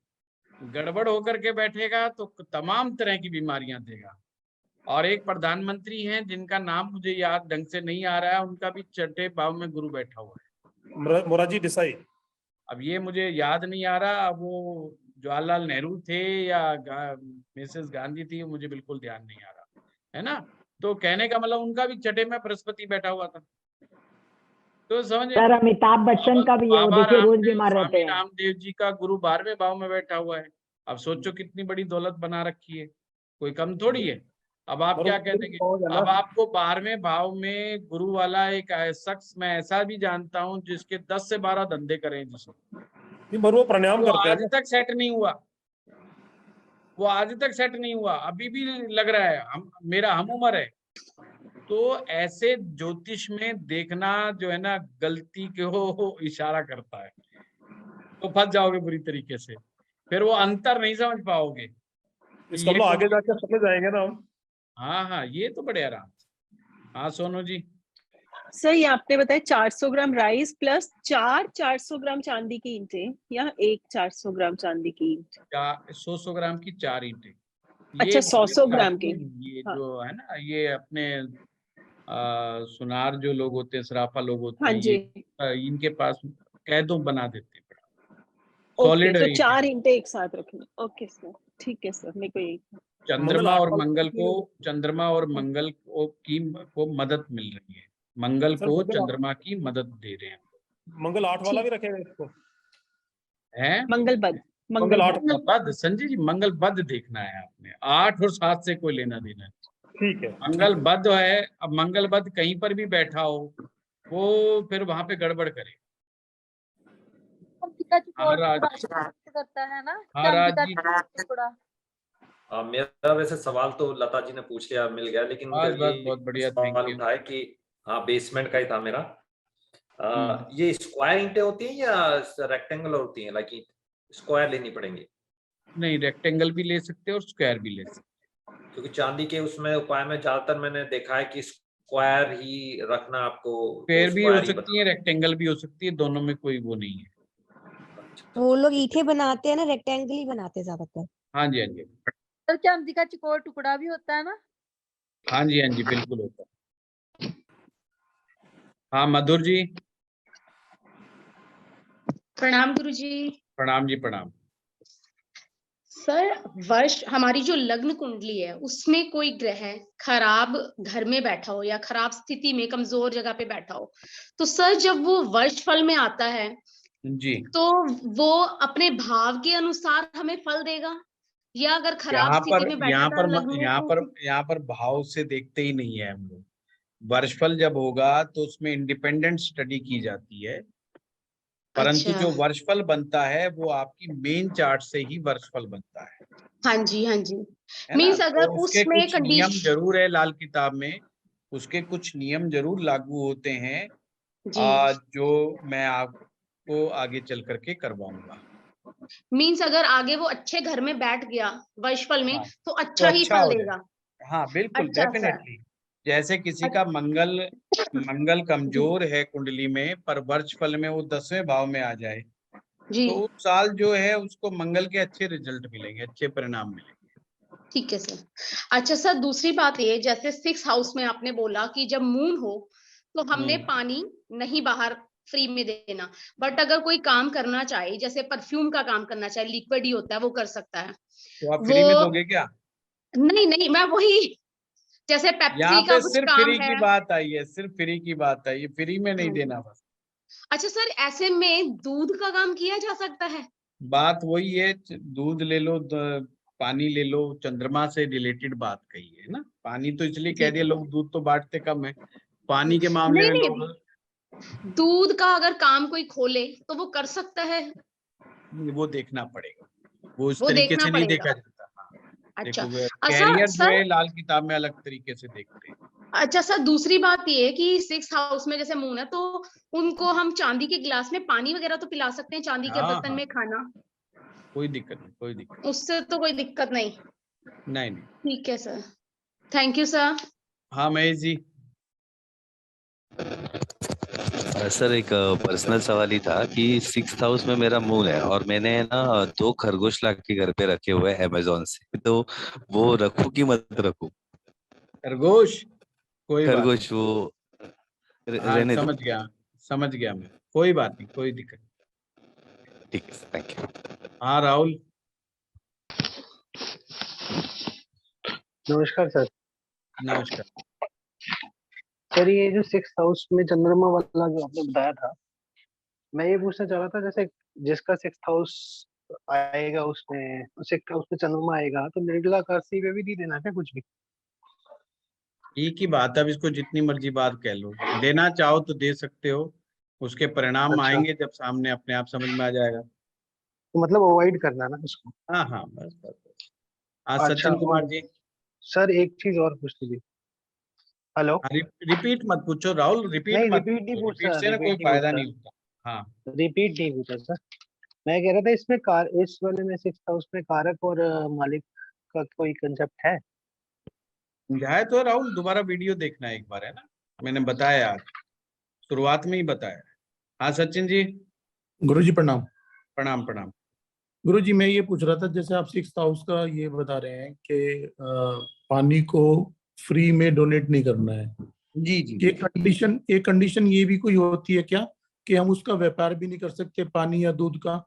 गड़बड़ होकर के बैठेगा तो तमाम तरह की बीमारियां देगा। और एक प्रधानमंत्री हैं जिनका नाम मुझे याद ढंग से नहीं आ रहा है, उनका भी 6ठे भाव में गुरु बैठा हुआ है, मोरारजी देसाई। अब ये मुझे याद नहीं आ रहा, अब वो जवाहरलाल नेहरू थे या मिसेस गांधी थी, मुझे बिल्कुल ध्यान नहीं आ रहा है ना। तो कहने का मतलब उनका भी 6ठे में बृहस्पति बैठा हुआ था। तो समझे सर अमिताभ बच्चन का भी है, वो देखिए रोज बीमार रहते हैं। रामदेव जी का गुरु 12वें भाव में बैठा हुआ है। अब सोचो कितनी बड़ी दौलत बना रखी है, कोई कम थोड़ी है। अब आप क्या कह देंगे, अब आपको 12वें भाव में गुरु वाला एक शख्स मैं ऐसा भी जानता हूं जिसके 10 से 12 धंधे करें, जिसको वो प्राणायाम करते हैं, आज तक सेट नहीं हुआ, वो आज तक सेट नहीं हुआ, अभी भी लग रहा है मेरा हम उम्र है। तो ऐसे ज्योतिष में देखना जो है ना, गलती को इशारा करता है, तो फंस जाओगे बुरी तरीके से, फिर वो अंतर नहीं समझ पाओगे। इसका मतलब आगे जाके समझ जाएंगे ना हम। हाँ, ये तो बड़े आराम से। हाँ सोनू जी। सर ये आपने बताया 400 ग्राम राइस प्लस 400 ग्राम चांदी की ईंटें या एक 400 ग्राम चांदी की ईंट? 100 ग्राम की 4 ईंटें। अच्छा 100 ग्राम की। ये जो है ना, ये अपने सुनार जो लोग होते हैं, सराफा लोग होते हैं, ये इनके पास कैदों बना देते हैं सॉलिड। तो 4 ईंटें एक साथ रखनी। ओके सर, ठीक है सर, मेरे को यही चंद्रमा और मंगल को मदद मिल रही है, मंगल को चंद्रमा की मदद दे रहे हैं। मंगल 8 वाला भी रखेगा इसको, है मंगल 8 बद। संजय जी मंगल बद देखना है आपने, 8 और 7 से कोई लेना देना है। ठीक है, मंगल बद है। अब मंगल बद कहीं पर भी बैठा हो, वो फिर वहां पे गड़बड़ करे। करता है ना। मेरा वैसे सवाल तो लता जी ने पूछ लिया, मिल गया, लेकिन बहुत बढ़िया, सवाल उठाए कि हाँ बेसमेंट का ही था मेरा। ये स्क्वायर ईंटें होती हैं या रेक्टेंगुलर होती हैं, लाइक स्क्वायर लेनी पड़ेंगी? नहीं, रेक्टेंगल भी ले सकते हैं और स्क्वायर भी ले सकते हैं, क्योंकि चांदी के उसमें उपाय में ज्यादातर मैंने देखा है कि स्क्वायर ही रखना आपको। स्क्वायर भी हो सकती है, रेक्टेंगल भी हो सकती है, दोनों में कोई वो नहीं है। वो लोग ईंटें बनाते हैं ना, रेक्टेंगल ही बनाते हैं ज्यादातर। हाँ जी, हाँ जी। सर चांदी का चकोर टुकड़ा भी होता है ना? हाँ जी, हाँ जी, बिल्कुल होता है। हाँ मधुर जी। प्रणाम गुरु जी। प्रणाम जी, प्रणाम। सर वर्ष हमारी जो लग्न कुंडली है उसमें कोई ग्रह खराब घर में बैठा हो या खराब स्थिति में कमजोर जगह पे बैठा हो, तो सर जब वो वर्ष फल में आता है जी, तो वो अपने भाव के अनुसार हमें फल देगा, या अगर खराब स्थिति में बैठा यहाँ पर भाव से देखते ही नहीं है हम लोग। वर्षफल जब होगा तो उसमें इंडिपेंडेंट स्टडी की जाती है, परंतु जो वर्षफल बनता है वो आपकी मेन चार्ट से ही वर्षफल बनता है। हाँ जी, हाँ जी। मीन्स अगर तो उसमें कुछ नियम जरूर है लाल किताब में, उसके कुछ नियम जरूर लागू होते हैं जो मैं आपको आगे चल करके करवाऊंगा। मीन्स अगर आगे वो अच्छे घर में बैठ गया वर्षफल में, तो अच्छा ही फल देगा। हाँ बिल्कुल, डेफिनेटली। जैसे किसी का मंगल कमजोर है कुंडली में, पर वर्षफल में वो 10वें भाव में आ जाए जी, तो उस साल जो है उसको मंगल के अच्छे रिजल्ट मिलेंगे, अच्छे परिणाम मिलेंगे। ठीक है सर। अच्छा सर, दूसरी बात ये, जैसे 6th हाउस में आपने बोला कि जब मून हो तो हमने पानी नहीं बाहर फ्री में देना, बट अगर कोई काम करना चाहे, जैसे परफ्यूम का काम करना चाहे, लिक्विड ही होता है, वो कर सकता है। तो आप फ्री में दोगे क्या? नहीं, मैं वही, जैसे पेप्सी का कुछ सिर्फ काम फ्री है। की बात आई है, सिर्फ फ्री की बात आई है, फ्री में नहीं देना बस। अच्छा सर, ऐसे में दूध का काम किया जा सकता है? बात वही है, दूध ले लो, पानी ले लो, चंद्रमा से रिलेटेड बात कही है ना। पानी तो इसलिए कह जी दिया, जी लोग दूध तो बांटते कम है, पानी के मामले नहीं में नहीं, लोग दूध का अगर काम कोई खोले तो वो कर सकता है, वो देखना पड़ेगा, वो इस वो तरीके देखना से नहीं पड़ेगा। देखा जाता। हाँ, अच्छा देखो सर कैरियर जो सर है लाल किताब में अलग तरीके से देखते हैं। अच्छा सर, दूसरी बात ये है कि 6th हाउस में जैसे मून है, तो उनको हम चांदी के गिलास में पानी वगैरह तो पिला सकते हैं, चांदी के हाँ बर्तन हाँ, में खाना, कोई दिक्कत नहीं, कोई दिक्कत उससे तो कोई दिक्कत नहीं। नहीं। नहीं ठीक है सर, थैंक यू सर। हाँ महेश जी। सर एक पर्सनल सवाल ही था कि 6th हाउस में मेरा मून है और मैंने ना 2 खरगोश ला के घर पे रखे हुए हैं अमेजोन से, तो वो रखूं कि मत रखूं? खरगोश, कोई बात खरगोश वो नहीं, हाँ रहने दो? समझ गया मैं, कोई बात नहीं, कोई दिक्कत नहीं। ठीक है, थैंक यू। हाँ राहुल। नमस्कार सर। नमस्कार सर ये जो 6th हाउस में चंद्रमा वाला जो आपने बताया था, मैं ये पूछना चाह रहा था, जैसे जिसका 6th हाउस आएगा उसमें 6th हाउस में चंद्रमा आएगा, तो निर्मला काशी पे भी नहीं देना क्या कुछ भी? एक ही बात है, अब इसको जितनी मर्जी बात कह लो, देना चाहो तो दे सकते हो, उसके परिणाम अच्छा, आएंगे जब सामने, अपने आप समझ में आ जाएगा। तो मतलब अवॉइड करना ना उसको। हाँ हाँ, बस बस बस। हाँ अच्छा, सचिन कुमार और जी। सर एक चीज और पूछनी थी। हेलो। हाँ, रिपीट मत पूछो राहुल, रिपीट नहीं, मत रिपीट नहीं पूछो, पूछ रिपीट रहा, से ना कोई रिपीट नहीं पूछ फायदा रहा, नहीं होता। हाँ रिपीट नहीं पूछा सर। मैं कह रहा था इसमें इस वाले में 6th हाउस में कारक और मालिक का कोई कंसेप्ट है? समझाया तो राहुल, दोबारा वीडियो देखना एक बार, है ना, मैंने बताया आज शुरुआत में ही बताया। हाँ सचिन जी। गुरुजी प्रणाम। प्रणाम प्रणाम। गुरुजी मैं ये पूछ रहा था, जैसे आप 6th हाउस का ये बता रहे हैं कि पानी को फ्री में डोनेट नहीं करना है, जी जी। एक कंडीशन ये भी कोई होती है क्या कि हम उसका व्यापार भी नहीं कर सकते, पानी या दूध का?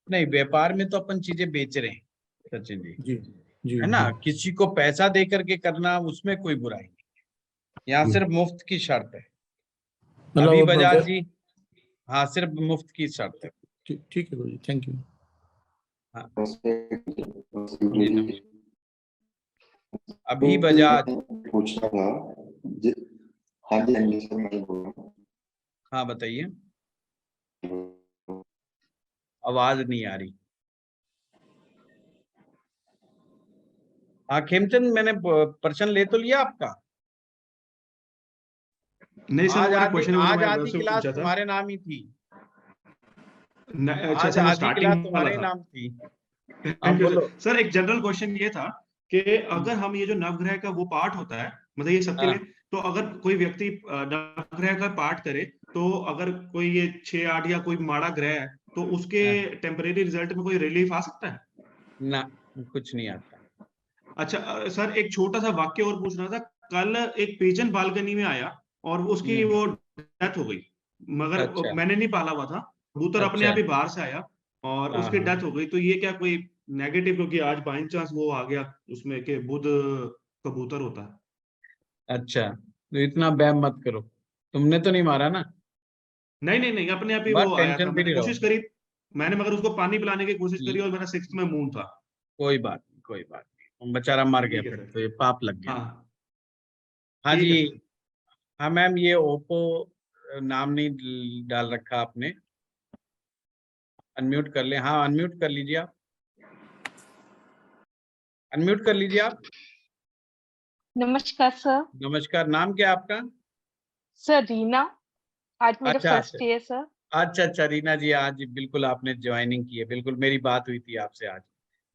नहीं, व्यापार में तो अपन चीजें बेच रहे हैं सचिन जी, जी जी है ना, किसी को पैसा दे करके करना उसमें कोई बुराई नहीं, यहाँ सिर्फ मुफ्त की शर्त है। अभी बजाज जी, हाँ सिर्फ मुफ्त की शर्त है। ठीक है गुरुजी, थैंक यू। हाँ जी नमस्कार। अभी बजाज पूछना था। हाँ जी सर, मैं बोल रहा हूँ। हाँ बताइए, आवाज नहीं आ रही। हाँ खेमचंद, मैंने प्रश्न ले तो लिया आपका। नहीं सर, वो मेरा क्वेश्चन आज मैं आधी वैसे क्लास पूछा था। तुम्हारे नाम ही थी। अच्छा आज सर, मैं आधी क्लास स्टार्टिंग वाला तुम्हारे था। नाम थी। थैंक यू बोलो। सर। एक जनरल क्वेश्चन ये था कि अगर हम ये जो नवग्रह का वो पार्ट होता है, मतलब ये सबके लिए, तो अगर कोई व्यक्ति नवग्रह का पार्ट करे, तो अगर कोई ये 6-8 या कोई माड़ा ग्रह है, तो उसके टेम्परेरी रिजल्ट में कोई रिलीफ आ सकता है? ना, कुछ नहीं आता। अच्छा सर, एक छोटा सा वाक्य और पूछना था। कल एक पिजन बालकनी में आया और उसकी वो डेथ हो गई, मगर अच्छा मैंने नहीं पाला हुआ था, कबूतर अपने अच्छा। आप ही बाहर से आया और हाँ उसकी हाँ। डेथ हो गई। तो ये क्या कोई नेगेटिव, क्योंकि आज बाई चांस वो आ गया उसमें कि बुध कबूतर होता है? अच्छा, तो इतना बैम मत करो, तुमने तो नहीं मारा ना? नहीं, अपने आप ही बस वो आया था, टेंशन मैंने फ्री रहो। कोशिश करी, मैंने मगर उसको पानी पिलाने की कोशिश करी और मेरा 6th में मून था। कोई बात नहीं, कोई बात नहीं, बेचारा मर गया, ठीक है फिर सर। तो ये पाप लग गया। हाँ हाँ ठीक जी। है सर। हाँ मैम, ये ओप्पो नाम नहीं डाल रखा आपने, अनम्यूट कर ले। हाँ अनम्यूट कर लीजिए आप, अनम्यूट कर लीजिए आप। नमस्कार सर। नमस्कार, नाम क्या है आपका? सर रीना, आज मेरा अच्छा फर्स्ट डे है सर। अच्छा रीना जी, आज बिल्कुल आपने ज्वाइनिंग की है, बिल्कुल मेरी बात हुई थी आपसे आज।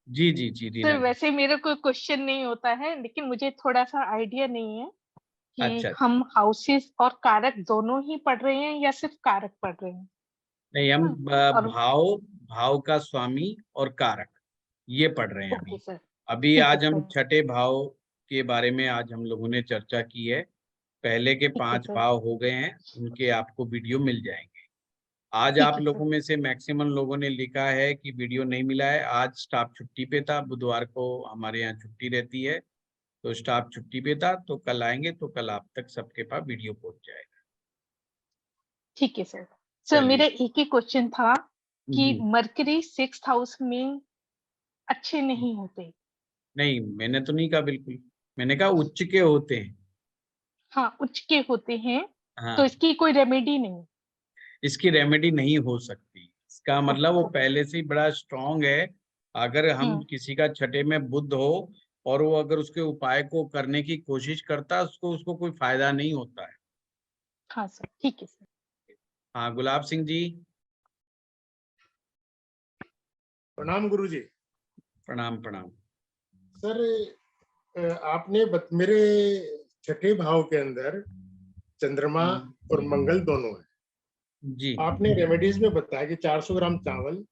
जी जी जी रीना सर जी। वैसे मेरा कोई क्वेश्चन नहीं होता है, लेकिन मुझे थोड़ा सा आइडिया नहीं है कि अच्छा हम हाउसेस और कारक दोनों ही पढ़ रहे हैं या सिर्फ कारक पढ़ रहे हैं। नहीं, हम और भाव का स्वामी और कारक ये पढ़ रहे हैं ओके अभी। सर, अभी ठीक है आज हम सर, छठे भाव के बारे में आज हम लोगों ने चर्चा की है। पहले के ठीक है 5 सर, भाव हो गए हैं, उनके आपको वीडियो मिल जाएंगे। आज ठीक आप है लोगों सर, में से मैक्सिमम लोगों ने लिखा है कि वीडियो नहीं मिला है। आज स्टाफ छुट्टी पे था, बुधवार को हमारे यहाँ छुट्टी रहती है, तो स्टाफ छुट्टी पे था, तो कल आएंगे तो कल आप तक सबके पास वीडियो पहुंच जाएगा। ठीक है सर। सर मेरा एक ही क्वेश्चन था कि जी। मरकरी 6th हाउस में अच्छे नहीं होते। नहीं, मैंने तो नहीं कहा बिल्कुल। मैंने कहा उच्च के होते हैं। हाँ, उच्च के होते हैं, तो हाँ, इसकी कोई रेमेडी नहीं। इसकी रेमेडी नहीं हो सकती। इसका मतलब वो ओके। पहले से ही बड़ा स्ट्रॉन्ग है। अगर हम किसी का छठे में बुध हो और वो अगर उसके उपाय को करने की कोशिश करता है, उसको कोई फायदा नहीं होता है। हाँ सर, ठीक है सर। हाँ, गुलाब सिंह जी। प्रणाम गुरुजी। प्रणाम प्रणाम। सर आपने मेरे छठे भाव के अंदर चंद्रमा और मंगल दोनों है। जी। आपने रेमेडीज में बताया कि 400 ग्राम चावल,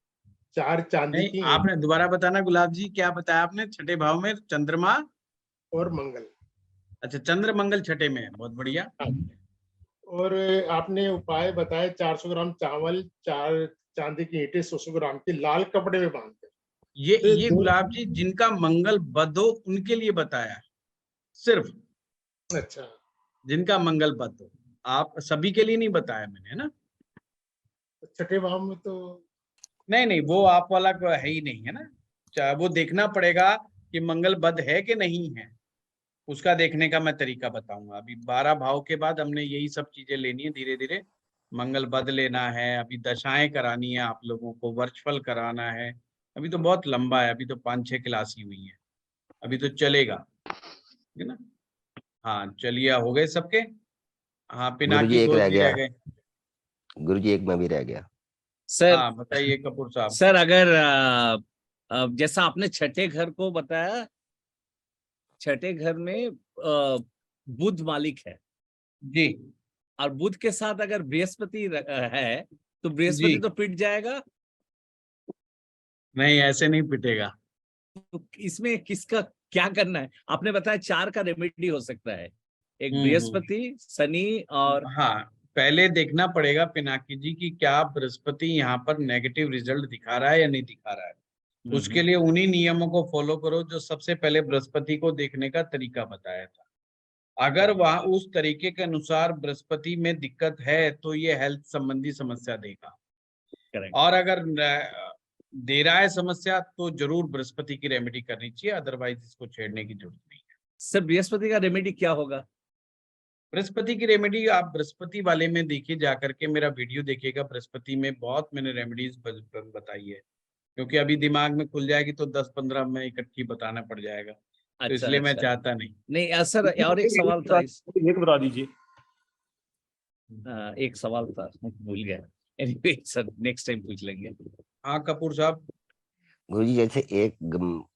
4 चांदी नहीं, की आपने दोबारा बताना गुलाब जी, क्या बताया आपने? छठे भाव में चंद्रमा और मंगल। अच्छा, चंद्र मंगल छठे में है, बहुत बढ़िया। और आपने उपाय बताए 400 ग्राम चावल, 4 चांदी की ईंटें 100 ग्राम की लाल कपड़े में बांध कर। ये गुलाब जी जिनका मंगल बद हो उनके लिए बताया, सिर्फ। अच्छा। जिनका मंगल बद हो, आप सभी के लिए नहीं बताया मैंने, है ना? छठे भाव में तो नहीं, वो आप वाला को है ही नहीं, है ना? चाहे वो देखना पड़ेगा कि मंगल बद है कि नहीं है, उसका देखने का मैं तरीका बताऊंगा। अभी 12 भाव के बाद हमने यही सब चीजें लेनी है धीरे धीरे। मंगल बद लेना है, अभी दशाएं करानी है आप लोगों को, वर्चफल कराना है। अभी तो बहुत लंबा है, अभी तो 5-6 क्लास ही हुई है, अभी तो चलेगा, है ना? हाँ, चलिए, हो गए सबके? हाँ, गुरुजी पिनाकी एक घोष रह जी गया। रह गए। गुरुजी एक में भी रह गया। सर, हाँ, बताइए कपूर साहब। सर अगर जैसा आपने छठे घर को बताया, छठे घर में बुध मालिक है जी, और बुध के साथ अगर बृहस्पति है तो जी। बृहस्पति तो पिट जाएगा। नहीं, ऐसे नहीं पिटेगा। तो इसमें किसका क्या करना है? आपने बताया 4 का रेमेडी हो सकता है, एक बृहस्पति, शनि और हाँ, पहले देखना पड़ेगा पिनाकी जी की क्या बृहस्पति यहाँ पर नेगेटिव रिजल्ट दिखा रहा है या नहीं दिखा रहा है। उसके लिए उन्हीं नियमों को फॉलो करो जो सबसे पहले बृहस्पति को देखने का तरीका बताया था। अगर वहां उस तरीके के अनुसार बृहस्पति में दिक्कत है तो ये हेल्थ संबंधी समस्या देगा। और अगर दे रहा है समस्या तो जरूर बृहस्पति की रेमेडी करनी चाहिए, अदरवाइज इसको छेड़ने की जरूरत नहीं है। सर बृहस्पति का रेमेडी क्या होगा? बृहस्पति की रेमेडी आप बृहस्पति वाले में देखिए, जाकर के मेरा वीडियो देखिएगा। बृहस्पति में बहुत मैंने रेमेडीज बताई है, क्योंकि अभी दिमाग में खुल जाएगी तो 10-15 में इकट्ठी बताना पड़ जाएगा। तो इसलिए मैं चाहता नहीं। नहीं सर, और एक सवाल था। एक बता दीजिए। एक सवाल था, भूल गया। एनीवे सर, नेक्स्ट टाइम पूछ लेंगे। हाँ कपूर साहब। गुरुजी जैसे एक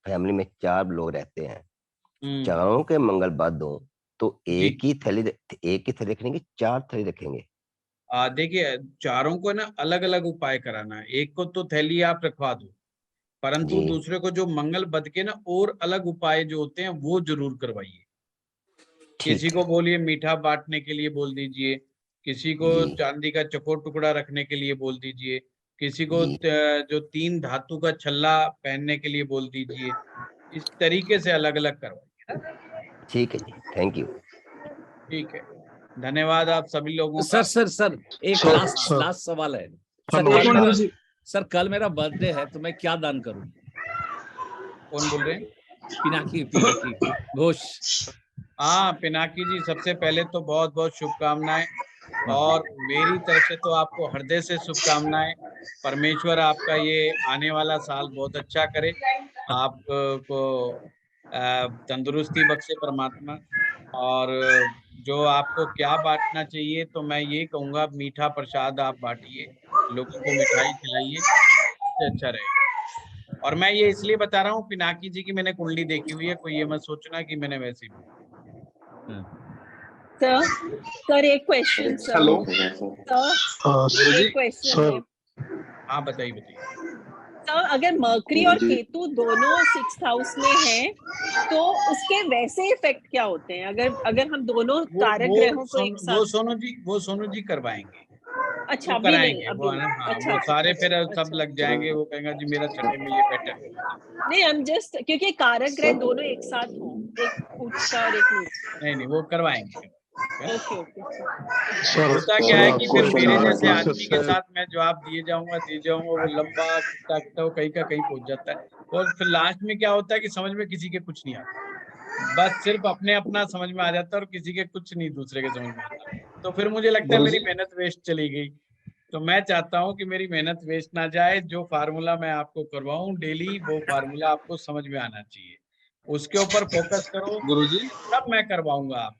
फैमिली में 4 लोग रहते हैं, चारों के मंगल बद हो तो एक ही थैली रखेंगे, 4 थैली रखेंगे? देखिए, चारों को ना अलग अलग उपाय कराना है। एक को तो थैली आप रखवा दो, परंतु दूसरे को जो मंगल बद के ना और अलग उपाय जो होते हैं वो जरूर करवाइए। किसी को बोलिए मीठा बांटने के लिए बोल दीजिए, किसी को चांदी का चकोर टुकड़ा रखने के लिए बोल दीजिए, किसी को जो 3 धातु का छल्ला पहनने के लिए बोल दीजिए। इस तरीके से अलग अलग करवाइए। ठीक है जी, थैंक यू। ठीक है, धन्यवाद आप सभी लोगों का। सर एक लास्ट सवाल है। सर कल मेरा बर्थडे है तो मैं क्या दान करूं? कौन बोल रहे हैं? पिनाकी घोष। हाँ पिनाकी जी, सबसे पहले तो बहुत बहुत शुभकामनाएं, और मेरी तरफ से तो आपको हृदय से शुभकामनाएं। परमेश्वर आपका ये आने वाला साल बहुत अच्छा करे, आपको तंदुरुस्ती बख्शे परमात्मा। और जो आपको क्या बांटना चाहिए, तो मैं ये कहूँगा मीठा प्रसाद आप बांटिए, लोगों को मिठाई खिलाइए, इससे अच्छा रहेगा। और मैं ये इसलिए बता रहा हूँ पिनाकी जी की मैंने कुंडली देखी हुई है, कोई ये मत सोचना कि मैंने वैसे ही। सर एक क्वेश्चन सर। हेलो सर एक क्वेश्चन है। हाँ बताइए। सर अगर मरकरी और केतु दोनों 6th हाउस में हैं तो उसके वैसे इफेक्ट क्या होते हैं? अगर हम दोनों कारक ग्रहों को एक साथ। वो सोनू जी करवाएंगे। अच्छा, वो अभी कराएंगे नहीं, वो, है ना? हाँ, वो सारे फिर सब लग जाएंगे। वो कहेंगे जी मेरा छठे में ये बेटर है। नहीं, हम जस्ट क्योंकि कारक ग्रह दोनों एक साथ हों, एक उच्च और एक नीच। नहीं वो करवाएंगे। ओके ओके होता क्या है कि फिर मेरे जैसे आदमी के साथ मैं जवाब दे जाऊंगा, वो लंबा किस्सा किस्सा वो कहीं का कहीं पहुंच जाता है और फिर लास्ट में क्या होता है कि समझ में किसी के कुछ नहीं आता, बस सिर्फ अपने अपना समझ में आ जाता है और किसी के कुछ नहीं दूसरे के समझ में आता। तो फिर मुझे लगता है मेरी मेहनत वेस्ट चली गई। तो मैं चाहता हूँ कि मेरी मेहनत वेस्ट ना जाए, जो फार्मूला मैं आपको करवाऊं डेली वो फार्मूला आपको समझ में आना चाहिए, उसके ऊपर फोकस करो गुरुजी। तब मैं करवाऊंगा आप।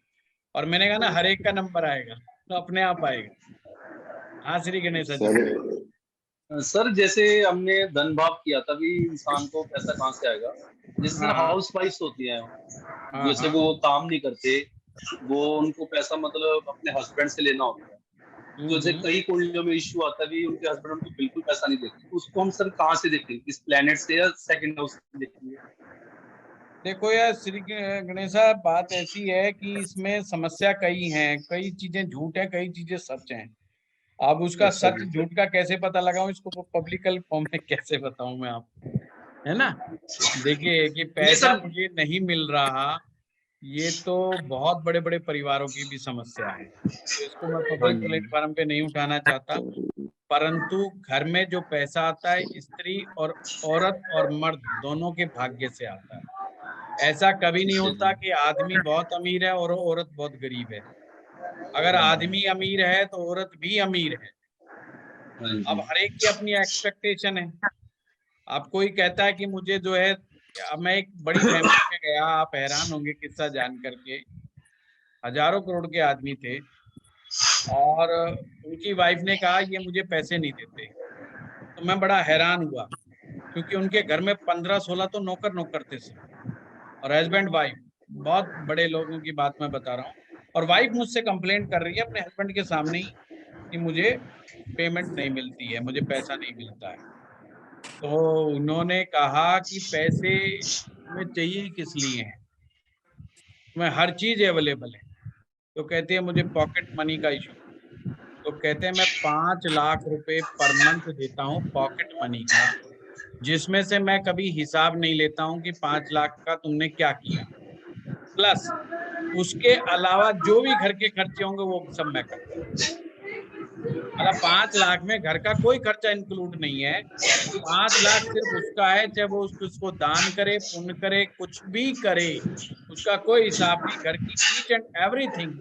और मैंने कहा ना हर एक का नंबर आएगा तो अपने आप आएगा। हाँ श्री गणेश जी। सर जैसे हमने धन भाव किया तभी इंसान को पैसा कहाँ से आएगा। जिस तरह हाउस वाइफ होती हैं, जैसे वो काम नहीं करते, वो उनको पैसा मतलब अपने हस्बैंड से लेना होता है। तो जैसे कई कुंडलियों में इश्यू आता है भी उनके हस्बैंड उनको बिल्कुल पैसा नहीं देते, तो उसको हम सर कहाँ से देखेंगे, किस प्लेनेट से या सेकंड हाउस से देखेंगे? देखो यार श्री गणेश साहब, बात ऐसी है कि इसमें समस्या कई हैं, कई चीजें झूठ है, कई चीजें सच हैं। अब उसका सच झूठ का कैसे पता लगाऊं, इसको पब्लिकल फॉर्म में कैसे बताऊं मैं आपको, है ना। देखिए कि पैसा मुझे नहीं मिल रहा, ये तो बहुत बड़े बड़े परिवारों की भी समस्या है, तो इसको मैं पब्लिक प्लेटफॉर्म पे नहीं उठाना चाहता। परंतु घर में जो पैसा आता है स्त्री और औरत और मर्द दोनों के भाग्य से आता है। ऐसा कभी नहीं होता कि आदमी बहुत अमीर है और औरत बहुत गरीब है। अगर आदमी अमीर है तो औरत भी अमीर है। अब हर एक की अपनी एक्सपेक्टेशन है। अब कोई कहता है कि मुझे जो है, अब मैं एक बड़ी फैमिली में गया, आप हैरान होंगे किस्सा जान करके। हजारों करोड़ के आदमी थे और उनकी वाइफ ने कहा ये मुझे पैसे नहीं देते। तो मैं बड़ा हैरान हुआ क्योंकि उनके घर में 15-16 तो नौकर थे सब, और हस्बैंड वाइफ, बहुत बड़े लोगों की बात मैं बता रहा हूँ। और वाइफ मुझसे कंप्लेंट कर रही है अपने हस्बैंड के सामने ही कि मुझे पेमेंट नहीं मिलती है, मुझे पैसा नहीं मिलता है। तो उन्होंने कहा कि पैसे में चाहिए किस लिए हैं, मैं हर चीज अवेलेबल है। तो कहते हैं मुझे पॉकेट मनी का इशू। तो कहते हैं मैं 5 लाख रुपए पर मंथ देता हूँ पॉकेट मनी का, जिसमें से मैं कभी हिसाब नहीं लेता हूँ कि 5 लाख का तुमने क्या किया, प्लस उसके अलावा जो भी घर के खर्चे होंगे वो सब मैं करता हूँ। मतलब 5 लाख में घर का कोई खर्चा इंक्लूड नहीं है। 5 लाख सिर्फ उसका है, चाहे वो उसको दान करे, पुण्य करे, कुछ भी करे, उसका कोई हिसाब नहीं। घर की ईच एंड एवरीथिंग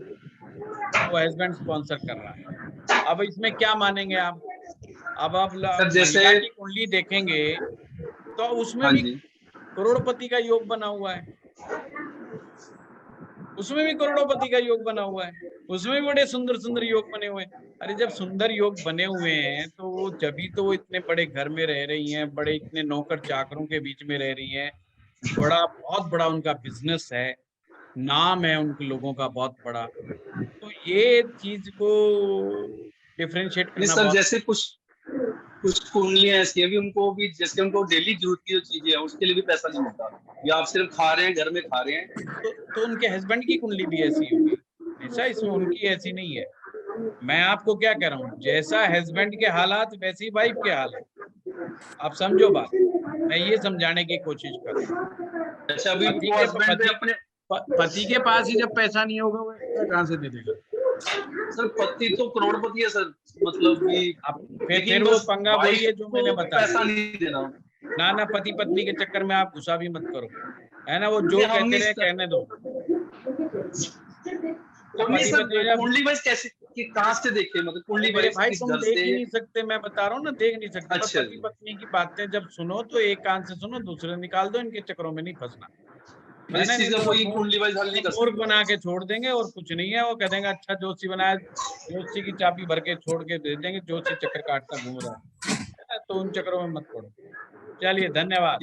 वो हस्बैंड स्पॉन्सर कर रहा है। अब इसमें क्या मानेंगे आप? अब आप महिला की कुंडली देखेंगे तो उसमें भी करोड़पति का योग बना हुआ है, उसमें भी करोड़पति का योग बना हुआ है, उसमें भी बड़े सुंदर सुंदर योग बने हुए हैं। अरे जब सुंदर योग बने हुए हैं तो वो जभी तो वो इतने बड़े घर में रह रही हैं, बड़े इतने नौकर चाकरों के बीच में रह रही हैं, बहुत बड़ा उनका बिजनेस है, नाम है उनके लोगों का बहुत बड़ा। तो ये चीज को डिफरेंशिएट करना सर जैसे कुछ कुंडलियां ऐसी हैं भी उनको भी, जैसे उनको डेली जरूरत की जो चीजें हैं उसके लिए भी पैसा नहीं मिलता, या आप सिर्फ खा रहे हैं, घर में खा रहे हैं, तो उनके हस्बैंड की कुंडली भी ऐसी होगी। ऐसा इसमें उनकी ऐसी नहीं है। मैं आपको क्या कह रहा हूँ, जैसा हस्बैंड के हालात वैसी वाइफ के हालात। आप समझो बात, मैं ये समझाने की कोशिश कर रहा हूँ। अच्छा, अभी पति के पास ही जब पैसा नहीं होगा वो कहाँ से दे देगा? सर पति तो करोड़पति है सर, मतलब कि फिर वो पंगा वही है जो मैंने बताया, पैसा नहीं देना। ना पति पत्नी के चक्कर में आप गुस्सा भी मत करो, है ना। वो जो कहते रहे कहने दो। कुंडली वाइज कैसे, कि कहाँ से देखे, मतलब कुंडली वाइज भाई तुम देख ही नहीं सकते, मैं बता रहा हूँ ना, देख नहीं सकते। अच्छा, पति पत्नी की बातें जब सुनो तो एक कान से सुनो, दूसरे निकाल दो, इनके चक्करों में नहीं फंसना। मूर्ख बना के छोड़ देंगे और कुछ नहीं है। वो कह देंगे अच्छा जोशी बनाया, जोशी की चाबी भर के छोड़ के दे देंगे, जोशी चक्कर काटता घूम रहा है, तो उन चक्करों में मत पड़ो। चलिए धन्यवाद।